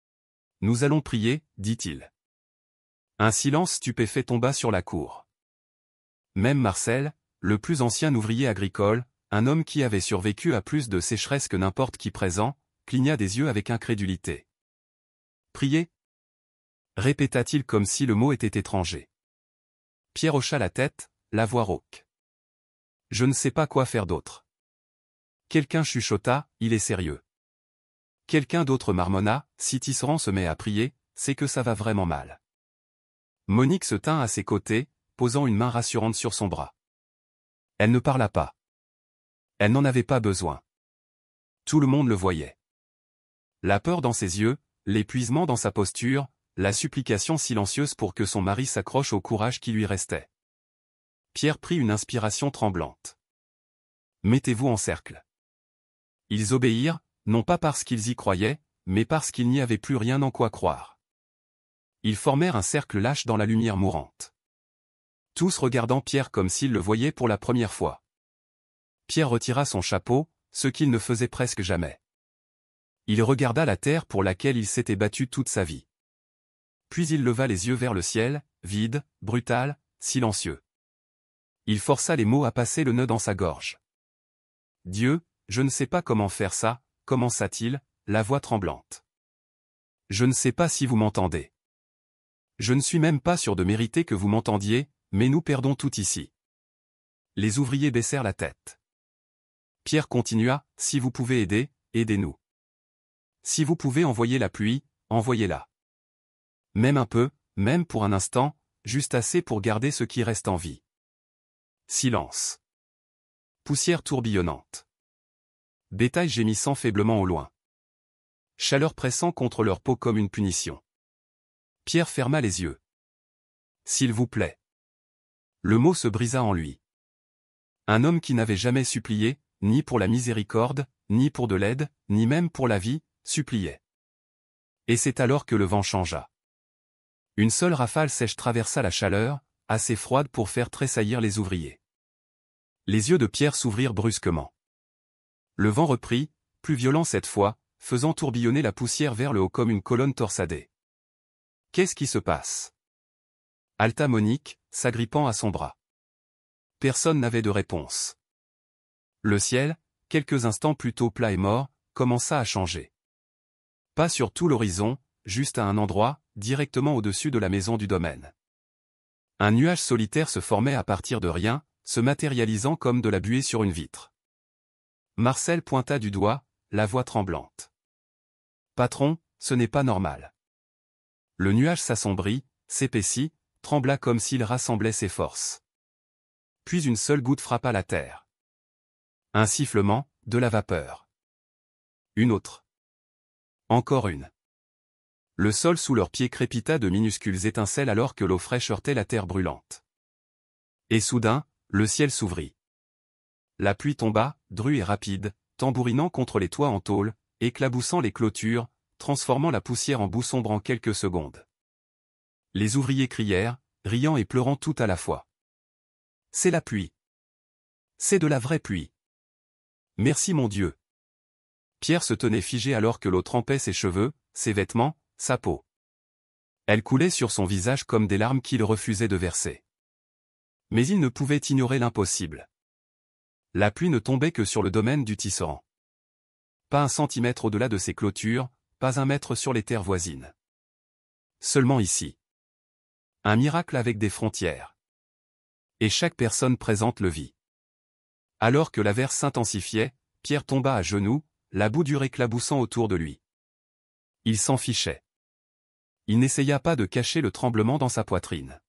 « Nous allons prier, dit-il. » Un silence stupéfait tomba sur la cour. Même Marcel, le plus ancien ouvrier agricole, un homme qui avait survécu à plus de sécheresse que n'importe qui présent, cligna des yeux avec incrédulité. « Prier » répéta-t-il comme si le mot était étranger. Pierre hocha la tête, la voix rauque. « Je ne sais pas quoi faire d'autre. » Quelqu'un chuchota, « Il est sérieux. » Quelqu'un d'autre marmonna, « Si Tisserand se met à prier, c'est que ça va vraiment mal. » Monique se tint à ses côtés, posant une main rassurante sur son bras. Elle ne parla pas. Elle n'en avait pas besoin. Tout le monde le voyait. La peur dans ses yeux, l'épuisement dans sa posture, la supplication silencieuse pour que son mari s'accroche au courage qui lui restait. Pierre prit une inspiration tremblante. « Mettez-vous en cercle. » Ils obéirent, non pas parce qu'ils y croyaient, mais parce qu'il n'y avait plus rien en quoi croire. Ils formèrent un cercle lâche dans la lumière mourante. Tous regardant Pierre comme s'ils le voyaient pour la première fois. Pierre retira son chapeau, ce qu'il ne faisait presque jamais. Il regarda la terre pour laquelle il s'était battu toute sa vie. Puis il leva les yeux vers le ciel, vide, brutal, silencieux. Il força les mots à passer le nœud dans sa gorge. « Dieu, je ne sais pas comment faire ça, » commença-t-il, la voix tremblante. « Je ne sais pas si vous m'entendez. Je ne suis même pas sûr de mériter que vous m'entendiez, mais nous perdons tout ici. » Les ouvriers baissèrent la tête. Pierre continua, « Si vous pouvez aider, aidez-nous. Si vous pouvez envoyer la pluie, envoyez-la. Même un peu, même pour un instant, juste assez pour garder ce qui reste en vie. » Silence. Poussière tourbillonnante. Bétail gémissant faiblement au loin. Chaleur pressant contre leur peau comme une punition. Pierre ferma les yeux. « S'il vous plaît. » Le mot se brisa en lui. Un homme qui n'avait jamais supplié, ni pour la miséricorde, ni pour de l'aide, ni même pour la vie, suppliait. Et c'est alors que le vent changea. Une seule rafale sèche traversa la chaleur, assez froide pour faire tressaillir les ouvriers. Les yeux de Pierre s'ouvrirent brusquement. Le vent reprit, plus violent cette fois, faisant tourbillonner la poussière vers le haut comme une colonne torsadée. « Qu'est-ce qui se passe ?» halta Monique, s'agrippant à son bras. Personne n'avait de réponse. Le ciel, quelques instants plus tôt plat et mort, commença à changer. Pas sur tout l'horizon, juste à un endroit, directement au-dessus de la maison du domaine. Un nuage solitaire se formait à partir de rien, se matérialisant comme de la buée sur une vitre. Marcel pointa du doigt, la voix tremblante. « Patron, ce n'est pas normal. » Le nuage s'assombrit, s'épaissit, trembla comme s'il rassemblait ses forces. Puis une seule goutte frappa la terre. Un sifflement, de la vapeur. Une autre. Encore une. Le sol sous leurs pieds crépita de minuscules étincelles alors que l'eau fraîche heurtait la terre brûlante. Et soudain, le ciel s'ouvrit. La pluie tomba, drue et rapide, tambourinant contre les toits en tôle, éclaboussant les clôtures, transformant la poussière en boue sombre en quelques secondes. Les ouvriers crièrent, riant et pleurant tout à la fois. « C'est la pluie. C'est de la vraie pluie. Merci mon Dieu. » Pierre se tenait figé alors que l'eau trempait ses cheveux, ses vêtements, sa peau. Elle coulait sur son visage comme des larmes qu'il refusait de verser. Mais il ne pouvait ignorer l'impossible. La pluie ne tombait que sur le domaine du tisserand. Pas un centimètre au-delà de ses clôtures, pas un mètre sur les terres voisines. Seulement ici. Un miracle avec des frontières. Et chaque personne présente le vit. Alors que l'averse s'intensifiait, Pierre tomba à genoux, la boue dure éclaboussant autour de lui. Il s'en fichait. Il n'essaya pas de cacher le tremblement dans sa poitrine.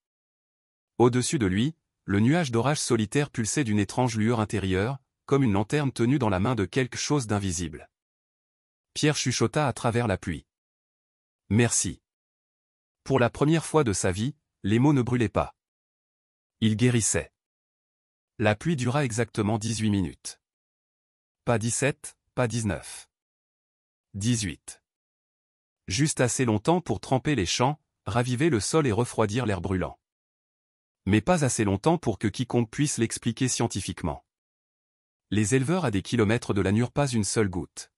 Au-dessus de lui, le nuage d'orage solitaire pulsait d'une étrange lueur intérieure, comme une lanterne tenue dans la main de quelque chose d'invisible. Pierre chuchota à travers la pluie. « Merci. » Pour la première fois de sa vie, les mots ne brûlaient pas. Il guérissait. La pluie dura exactement 18 minutes. Pas 17, pas 19. 18. Juste assez longtemps pour tremper les champs, raviver le sol et refroidir l'air brûlant. Mais pas assez longtemps pour que quiconque puisse l'expliquer scientifiquement. Les éleveurs à des kilomètres de la n'eurent pas une seule goutte.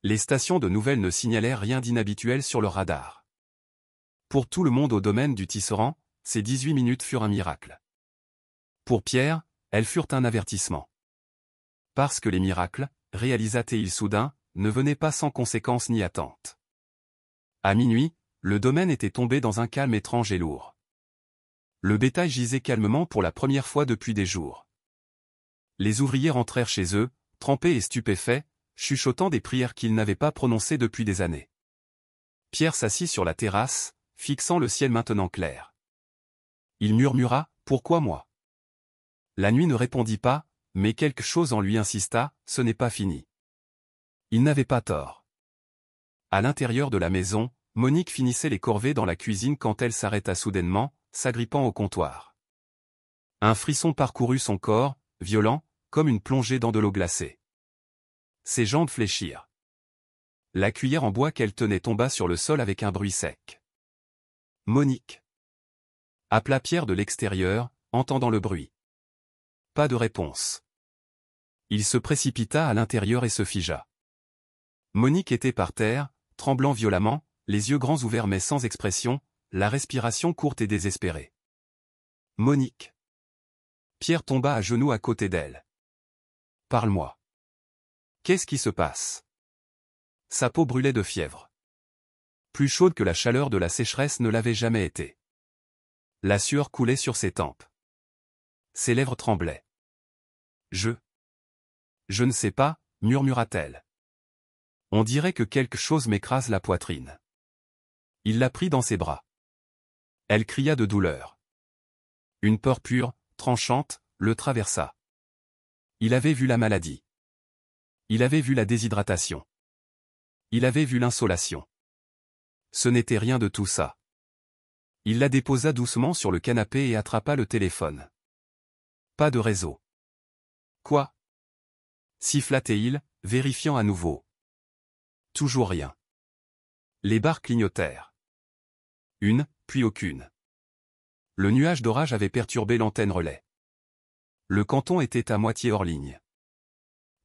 Les stations de nouvelles ne signalèrent rien d'inhabituel sur leur radar. Pour tout le monde au domaine du tisserand, ces 18 minutes furent un miracle. Pour Pierre, elles furent un avertissement. Parce que les miracles, réalisa-t-il soudain, ne venaient pas sans conséquence ni attente. À minuit, le domaine était tombé dans un calme étrange et lourd. Le bétail gisait calmement pour la première fois depuis des jours. Les ouvriers rentrèrent chez eux, trempés et stupéfaits, chuchotant des prières qu'ils n'avaient pas prononcées depuis des années. Pierre s'assit sur la terrasse, fixant le ciel maintenant clair. Il murmura, « Pourquoi moi ?» La nuit ne répondit pas, mais quelque chose en lui insista, ce n'est pas fini. Il n'avait pas tort. À l'intérieur de la maison, Monique finissait les corvées dans la cuisine quand elle s'arrêta soudainement, s'agrippant au comptoir. Un frisson parcourut son corps, violent, comme une plongée dans de l'eau glacée. Ses jambes fléchirent. La cuillère en bois qu'elle tenait tomba sur le sol avec un bruit sec. « Monique !» appela Pierre de l'extérieur, entendant le bruit. Pas de réponse. Il se précipita à l'intérieur et se figea. Monique était par terre, tremblant violemment, les yeux grands ouverts mais sans expression, la respiration courte et désespérée. « Monique !» Pierre tomba à genoux à côté d'elle. « Parle-moi. Qu'est-ce qui se passe ?» Sa peau brûlait de fièvre. Plus chaude que la chaleur de la sécheresse ne l'avait jamais été. La sueur coulait sur ses tempes. Ses lèvres tremblaient. « Je Je ne sais pas, murmura-t-elle. On dirait que quelque chose m'écrase la poitrine. Il la prit dans ses bras. Elle cria de douleur. Une peur pure, tranchante, le traversa. Il avait vu la maladie. Il avait vu la déshydratation. Il avait vu l'insolation. Ce n'était rien de tout ça. Il la déposa doucement sur le canapé et attrapa le téléphone. Pas de réseau. Quoi? Siffla-t-il, vérifiant à nouveau. Toujours rien. Les barres clignotèrent. Une, puis aucune. Le nuage d'orage avait perturbé l'antenne relais. Le canton était à moitié hors ligne.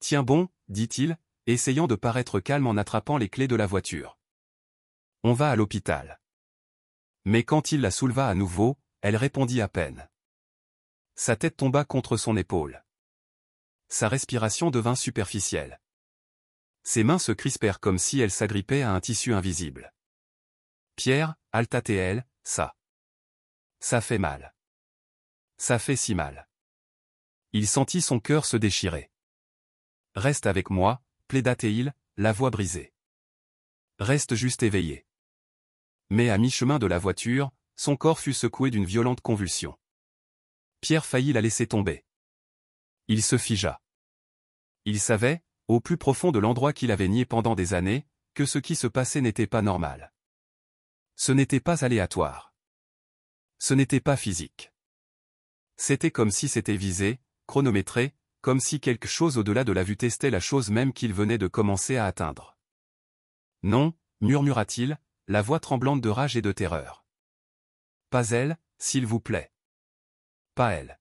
Tiens bon, dit-il, essayant de paraître calme en attrapant les clés de la voiture. On va à l'hôpital. Mais quand il la souleva à nouveau, elle répondit à peine. Sa tête tomba contre son épaule. Sa respiration devint superficielle. Ses mains se crispèrent comme si elles s'agrippaient à un tissu invisible. Pierre, halta-t-elle, ça. Ça fait mal. Ça fait si mal. Il sentit son cœur se déchirer. Reste avec moi, plaida-t-il, la voix brisée. Reste juste éveillé. Mais à mi-chemin de la voiture, son corps fut secoué d'une violente convulsion. Pierre faillit la laisser tomber. Il se figea. Il savait, au plus profond de l'endroit qu'il avait nié pendant des années, que ce qui se passait n'était pas normal. Ce n'était pas aléatoire. Ce n'était pas physique. C'était comme si c'était visé, chronométré, comme si quelque chose au-delà de la vue testait la chose même qu'il venait de commencer à atteindre. Non, murmura-t-il, la voix tremblante de rage et de terreur. Pas elle, s'il vous plaît. Pas elle.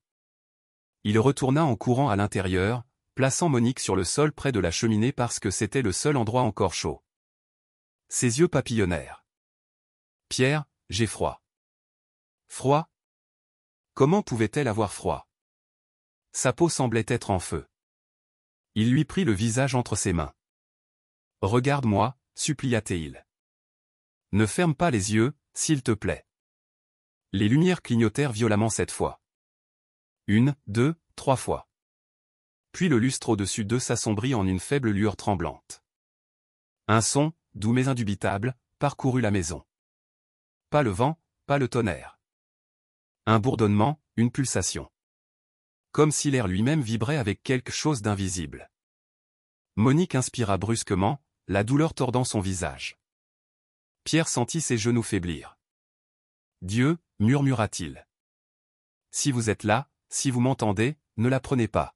Il retourna en courant à l'intérieur, plaçant Monique sur le sol près de la cheminée parce que c'était le seul endroit encore chaud. Ses yeux papillonnèrent. Pierre, j'ai froid. Froid? Comment pouvait-elle avoir froid? Sa peau semblait être en feu. Il lui prit le visage entre ses mains. Regarde-moi, supplia-t-il. Ne ferme pas les yeux, s'il te plaît. Les lumières clignotèrent violemment cette fois. 1, 2, 3 fois. Puis le lustre au-dessus d'eux s'assombrit en une faible lueur tremblante. Un son, doux mais indubitable, parcourut la maison. Pas le vent, pas le tonnerre. Un bourdonnement, une pulsation. Comme si l'air lui-même vibrait avec quelque chose d'invisible. Monique inspira brusquement, la douleur tordant son visage. Pierre sentit ses genoux faiblir. Dieu, murmura-t-il. Si vous êtes là, si vous m'entendez, ne la prenez pas.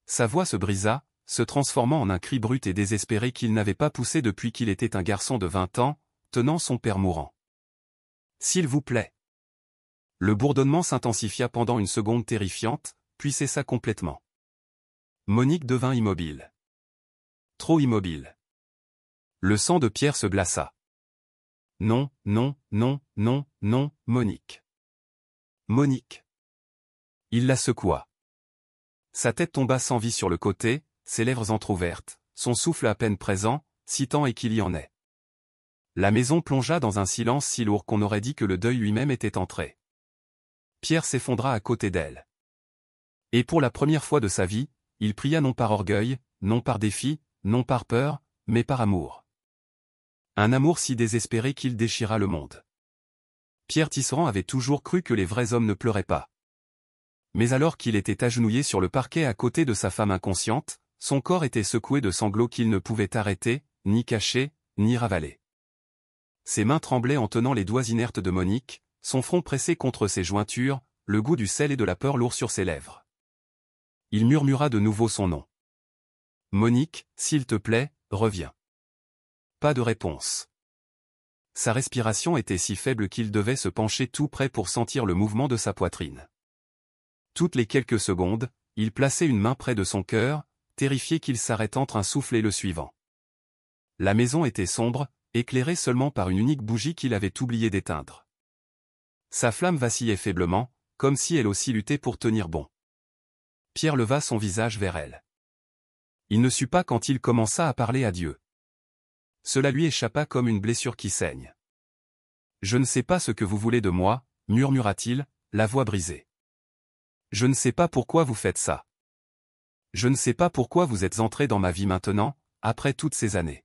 Sa voix se brisa, se transformant en un cri brut et désespéré qu'il n'avait pas poussé depuis qu'il était un garçon de 20 ans, tenant son père mourant. S'il vous plaît. Le bourdonnement s'intensifia pendant une seconde terrifiante, puis cessa complètement. Monique devint immobile. Trop immobile. Le sang de Pierre se glaça. Non, non, non, non, non, Monique. Monique. Il la secoua. Sa tête tomba sans vie sur le côté, ses lèvres entr'ouvertes, son souffle à peine présent, si tant est qu'il y en ait. La maison plongea dans un silence si lourd qu'on aurait dit que le deuil lui-même était entré. Pierre s'effondra à côté d'elle. Et pour la première fois de sa vie, il pria non par orgueil, non par défi, non par peur, mais par amour. Un amour si désespéré qu'il déchira le monde. Pierre Tisserand avait toujours cru que les vrais hommes ne pleuraient pas. Mais alors qu'il était agenouillé sur le parquet à côté de sa femme inconsciente, son corps était secoué de sanglots qu'il ne pouvait arrêter, ni cacher, ni ravaler. Ses mains tremblaient en tenant les doigts inertes de Monique, son front pressé contre ses jointures, le goût du sel et de la peur lourd sur ses lèvres. Il murmura de nouveau son nom. Monique, s'il te plaît, reviens. Pas de réponse. Sa respiration était si faible qu'il devait se pencher tout près pour sentir le mouvement de sa poitrine. Toutes les quelques secondes, il plaçait une main près de son cœur, terrifié qu'il s'arrête entre un souffle et le suivant. La maison était sombre, éclairée seulement par une unique bougie qu'il avait oublié d'éteindre. Sa flamme vacillait faiblement, comme si elle aussi luttait pour tenir bon. Pierre leva son visage vers elle. Il ne sut pas quand il commença à parler à Dieu. Cela lui échappa comme une blessure qui saigne. « Je ne sais pas ce que vous voulez de moi, » murmura-t-il, la voix brisée. « Je ne sais pas pourquoi vous faites ça. Je ne sais pas pourquoi vous êtes entré dans ma vie maintenant, après toutes ces années.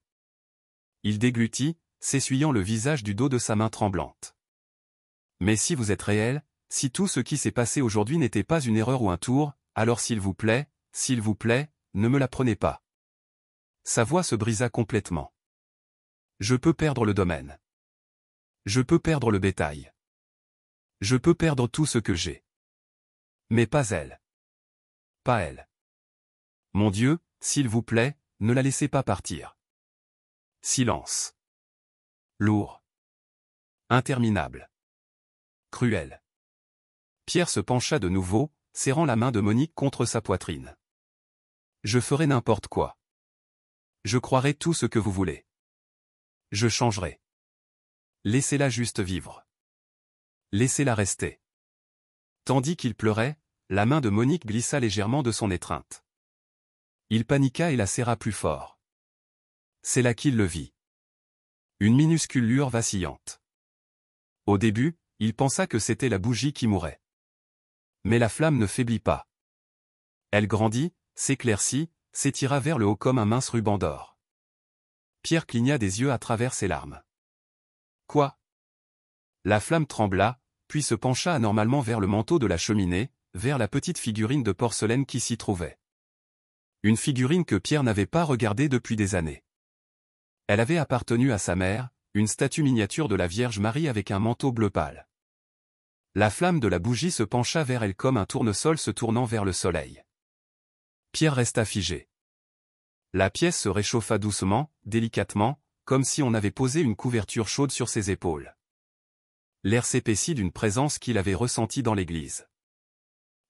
Il déglutit, s'essuyant le visage du dos de sa main tremblante. Mais si vous êtes réel, si tout ce qui s'est passé aujourd'hui n'était pas une erreur ou un tour, alors s'il vous plaît, ne me la prenez pas. Sa voix se brisa complètement. Je peux perdre le domaine. Je peux perdre le bétail. Je peux perdre tout ce que j'ai. Mais pas elle. Pas elle. Mon Dieu, s'il vous plaît, ne la laissez pas partir. Silence. Lourd. Interminable. Cruel. Pierre se pencha de nouveau, serrant la main de Monique contre sa poitrine. Je ferai n'importe quoi. Je croirai tout ce que vous voulez. Je changerai. Laissez-la juste vivre. Laissez-la rester. Tandis qu'il pleurait, la main de Monique glissa légèrement de son étreinte. Il paniqua et la serra plus fort. C'est là qu'il le vit. Une minuscule lueur vacillante. Au début, il pensa que c'était la bougie qui mourait. Mais la flamme ne faiblit pas. Elle grandit, s'éclaircit, s'étira vers le haut comme un mince ruban d'or. Pierre cligna des yeux à travers ses larmes. Quoi? La flamme trembla, puis se pencha anormalement vers le manteau de la cheminée, vers la petite figurine de porcelaine qui s'y trouvait. Une figurine que Pierre n'avait pas regardée depuis des années. Elle avait appartenu à sa mère, une statue miniature de la Vierge Marie avec un manteau bleu pâle. La flamme de la bougie se pencha vers elle comme un tournesol se tournant vers le soleil. Pierre resta figé. La pièce se réchauffa doucement, délicatement, comme si on avait posé une couverture chaude sur ses épaules. L'air s'épaissit d'une présence qu'il avait ressentie dans l'église.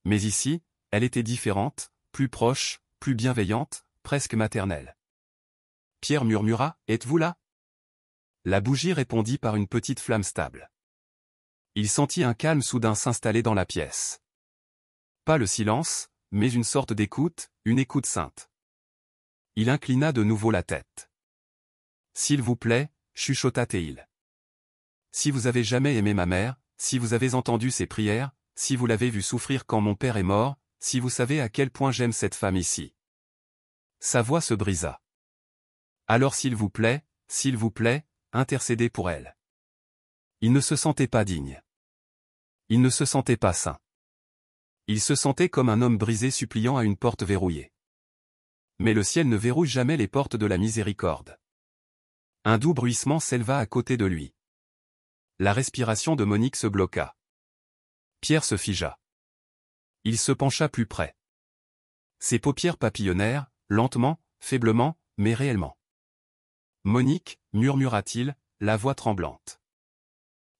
Mais ici, elle était différente, plus proche, plus bienveillante, presque maternelle. Pierre murmura, « Êtes-vous là ?» La bougie répondit par une petite flamme stable. Il sentit un calme soudain s'installer dans la pièce. Pas le silence, mais une sorte d'écoute, une écoute sainte. Il inclina de nouveau la tête. « S'il vous plaît, » chuchota-t-il. « Si vous avez jamais aimé ma mère, si vous avez entendu ses prières, si vous l'avez vu souffrir quand mon père est mort, si vous savez à quel point j'aime cette femme ici. » Sa voix se brisa. « Alors s'il vous plaît, intercédez pour elle. » Il ne se sentait pas digne. Il ne se sentait pas saint. Il se sentait comme un homme brisé suppliant à une porte verrouillée. Mais le ciel ne verrouille jamais les portes de la miséricorde. Un doux bruissement s'éleva à côté de lui. La respiration de Monique se bloqua. Pierre se figea. Il se pencha plus près. Ses paupières papillonnèrent, lentement, faiblement, mais réellement. « Monique » murmura-t-il, la voix tremblante.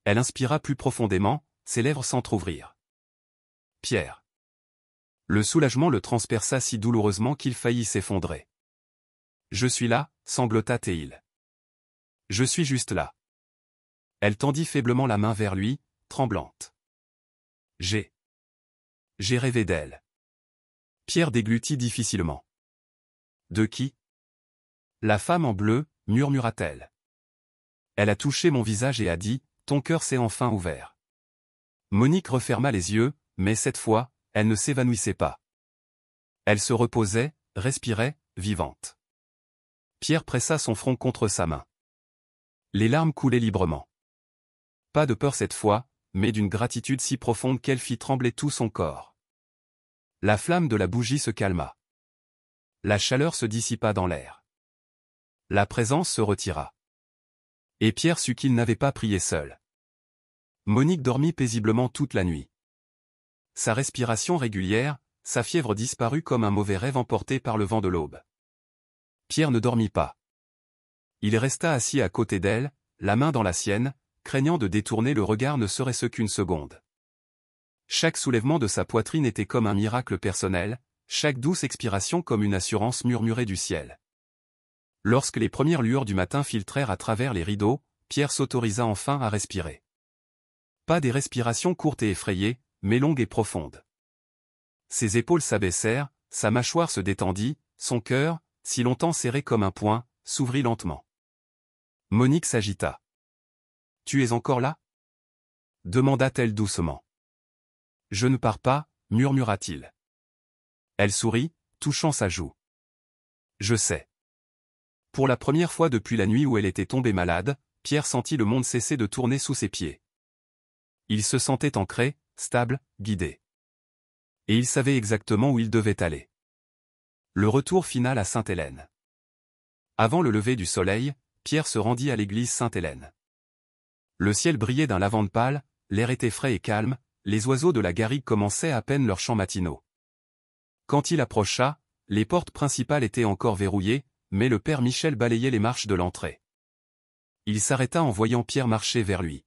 Elle inspira plus profondément, ses lèvres s'entr'ouvrirent. « Pierre. » Le soulagement le transperça si douloureusement qu'il faillit s'effondrer. « Je suis là, » sanglota-t-il. « Je suis juste là. » Elle tendit faiblement la main vers lui, tremblante. « J'ai rêvé d'elle. » Pierre déglutit difficilement. « De qui ? » La femme en bleu, murmura-t-elle. Elle a touché mon visage et a dit, « Ton cœur s'est enfin ouvert. » Monique referma les yeux, mais cette fois, elle ne s'évanouissait pas. Elle se reposait, respirait, vivante. Pierre pressa son front contre sa main. Les larmes coulaient librement. Pas de peur cette fois, mais d'une gratitude si profonde qu'elle fit trembler tout son corps. La flamme de la bougie se calma. La chaleur se dissipa dans l'air. La présence se retira. Et Pierre sut qu'il n'avait pas prié seul. Monique dormit paisiblement toute la nuit. Sa respiration régulière, sa fièvre disparut comme un mauvais rêve emporté par le vent de l'aube. Pierre ne dormit pas. Il resta assis à côté d'elle, la main dans la sienne, craignant de détourner le regard ne serait-ce qu'une seconde. Chaque soulèvement de sa poitrine était comme un miracle personnel, chaque douce expiration comme une assurance murmurée du ciel. Lorsque les premières lueurs du matin filtrèrent à travers les rideaux, Pierre s'autorisa enfin à respirer. Pas des respirations courtes et effrayées, mais longues et profondes. Ses épaules s'abaissèrent, sa mâchoire se détendit, son cœur, si longtemps serré comme un poing, s'ouvrit lentement. Monique s'agita. « Tu es encore là ?» demanda-t-elle doucement. « Je ne pars pas, » murmura-t-il. Elle sourit, touchant sa joue. Je sais. Pour la première fois depuis la nuit où elle était tombée malade, Pierre sentit le monde cesser de tourner sous ses pieds. Il se sentait ancré, stable, guidé. Et il savait exactement où il devait aller. Le retour final à Sainte-Hélène. Avant le lever du soleil, Pierre se rendit à l'église Sainte-Hélène. Le ciel brillait d'un lavande pâle, l'air était frais et calme, les oiseaux de la garrigue commençaient à peine leurs chants matinaux. Quand il approcha, les portes principales étaient encore verrouillées, mais le père Michel balayait les marches de l'entrée. Il s'arrêta en voyant Pierre marcher vers lui.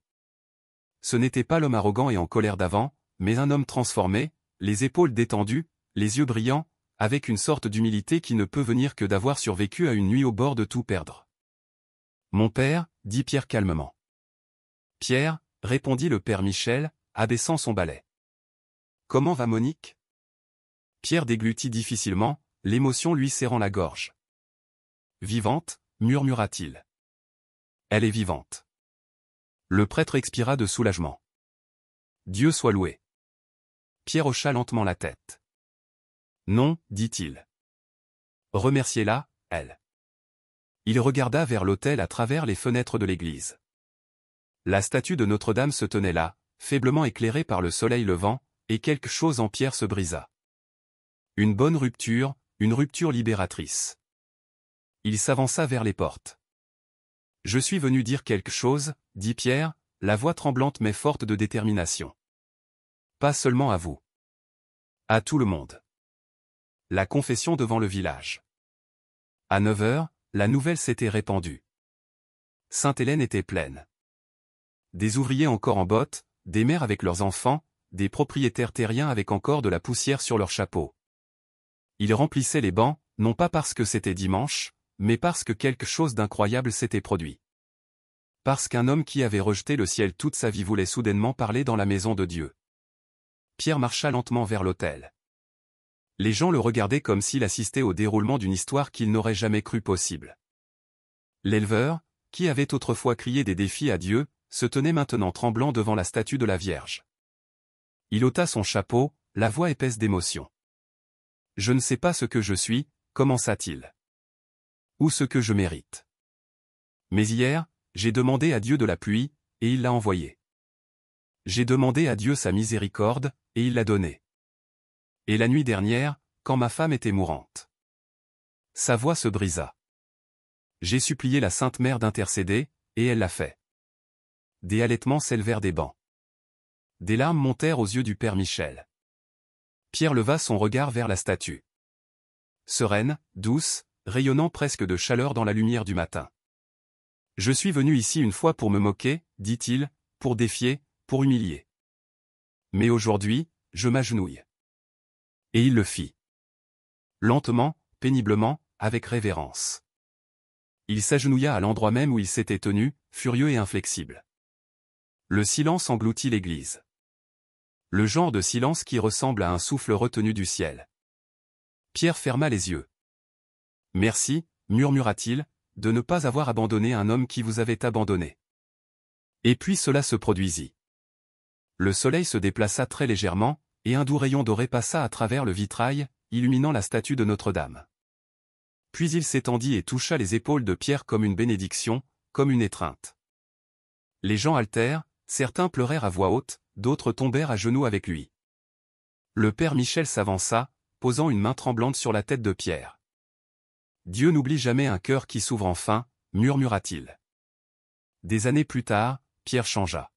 Ce n'était pas l'homme arrogant et en colère d'avant, mais un homme transformé, les épaules détendues, les yeux brillants, avec une sorte d'humilité qui ne peut venir que d'avoir survécu à une nuit au bord de tout perdre. « Mon père, » dit Pierre calmement. « Pierre, » répondit le père Michel, abaissant son balai. « Comment va Monique ?» Pierre déglutit difficilement, l'émotion lui serrant la gorge. « Vivante, » murmura-t-il. « Elle est vivante. » Le prêtre expira de soulagement. « Dieu soit loué. » Pierre hocha lentement la tête. « Non, dit-il. Remerciez-la, elle. » Il regarda vers l'autel à travers les fenêtres de l'église. La statue de Notre-Dame se tenait là, faiblement éclairée par le soleil levant, et quelque chose en Pierre se brisa. Une bonne rupture, une rupture libératrice. Il s'avança vers les portes. « Je suis venu dire quelque chose, » dit Pierre, la voix tremblante mais forte de détermination. « Pas seulement à vous. À tout le monde. » La confession devant le village. À 9 heures, la nouvelle s'était répandue. Sainte-Hélène était pleine. Des ouvriers encore en bottes, des mères avec leurs enfants, des propriétaires terriens avec encore de la poussière sur leurs chapeaux. Ils remplissaient les bancs, non pas parce que c'était dimanche, mais parce que quelque chose d'incroyable s'était produit. Parce qu'un homme qui avait rejeté le ciel toute sa vie voulait soudainement parler dans la maison de Dieu. Pierre marcha lentement vers l'autel. Les gens le regardaient comme s'il assistait au déroulement d'une histoire qu'il n'aurait jamais cru possible. L'éleveur, qui avait autrefois crié des défis à Dieu, se tenait maintenant tremblant devant la statue de la Vierge. Il ôta son chapeau, la voix épaisse d'émotion. « Je ne sais pas ce que je suis, » commença-t-il. « Ou ce que je mérite. Mais hier, j'ai demandé à Dieu de la pluie, et il l'a envoyée. J'ai demandé à Dieu sa miséricorde, et il l'a donnée. Et la nuit dernière, quand ma femme était mourante. » Sa voix se brisa. « J'ai supplié la Sainte Mère d'intercéder, et elle l'a fait. » Des halètements s'élevèrent des bancs. Des larmes montèrent aux yeux du père Michel. Pierre leva son regard vers la statue. Sereine, douce, rayonnant presque de chaleur dans la lumière du matin. « Je suis venu ici une fois pour me moquer, dit-il, pour défier, pour humilier. Mais aujourd'hui, je m'agenouille. » Et il le fit. Lentement, péniblement, avec révérence. Il s'agenouilla à l'endroit même où il s'était tenu, furieux et inflexible. Le silence engloutit l'église. Le genre de silence qui ressemble à un souffle retenu du ciel. Pierre ferma les yeux. « Merci, » murmura-t-il, « de ne pas avoir abandonné un homme qui vous avait abandonné. » Et puis cela se produisit. Le soleil se déplaça très légèrement, et un doux rayon doré passa à travers le vitrail, illuminant la statue de Notre-Dame. Puis il s'étendit et toucha les épaules de Pierre comme une bénédiction, comme une étreinte. Les gens haltèrent, certains pleurèrent à voix haute, d'autres tombèrent à genoux avec lui. Le père Michel s'avança, posant une main tremblante sur la tête de Pierre. « Dieu n'oublie jamais un cœur qui s'ouvre enfin, » murmura-t-il. Des années plus tard, Pierre changea.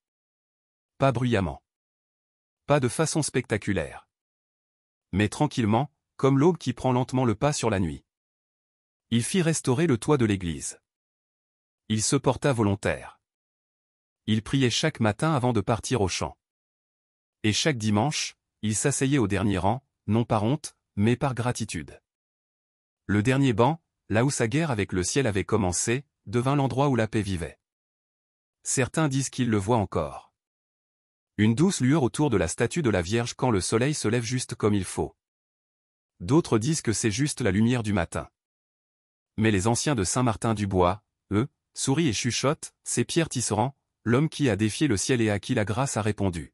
Pas bruyamment. Pas de façon spectaculaire. Mais tranquillement, comme l'aube qui prend lentement le pas sur la nuit. Il fit restaurer le toit de l'église. Il se porta volontaire. Il priait chaque matin avant de partir au champ. Et chaque dimanche, il s'asseyait au dernier rang, non par honte, mais par gratitude. Le dernier banc, là où sa guerre avec le ciel avait commencé, devint l'endroit où la paix vivait. Certains disent qu'ils le voient encore. Une douce lueur autour de la statue de la Vierge quand le soleil se lève juste comme il faut. D'autres disent que c'est juste la lumière du matin. Mais les anciens de Saint-Martin-du-Bois, eux, sourient et chuchotent, c'est Pierre Tisserand, l'homme qui a défié le ciel et à qui la grâce a répondu.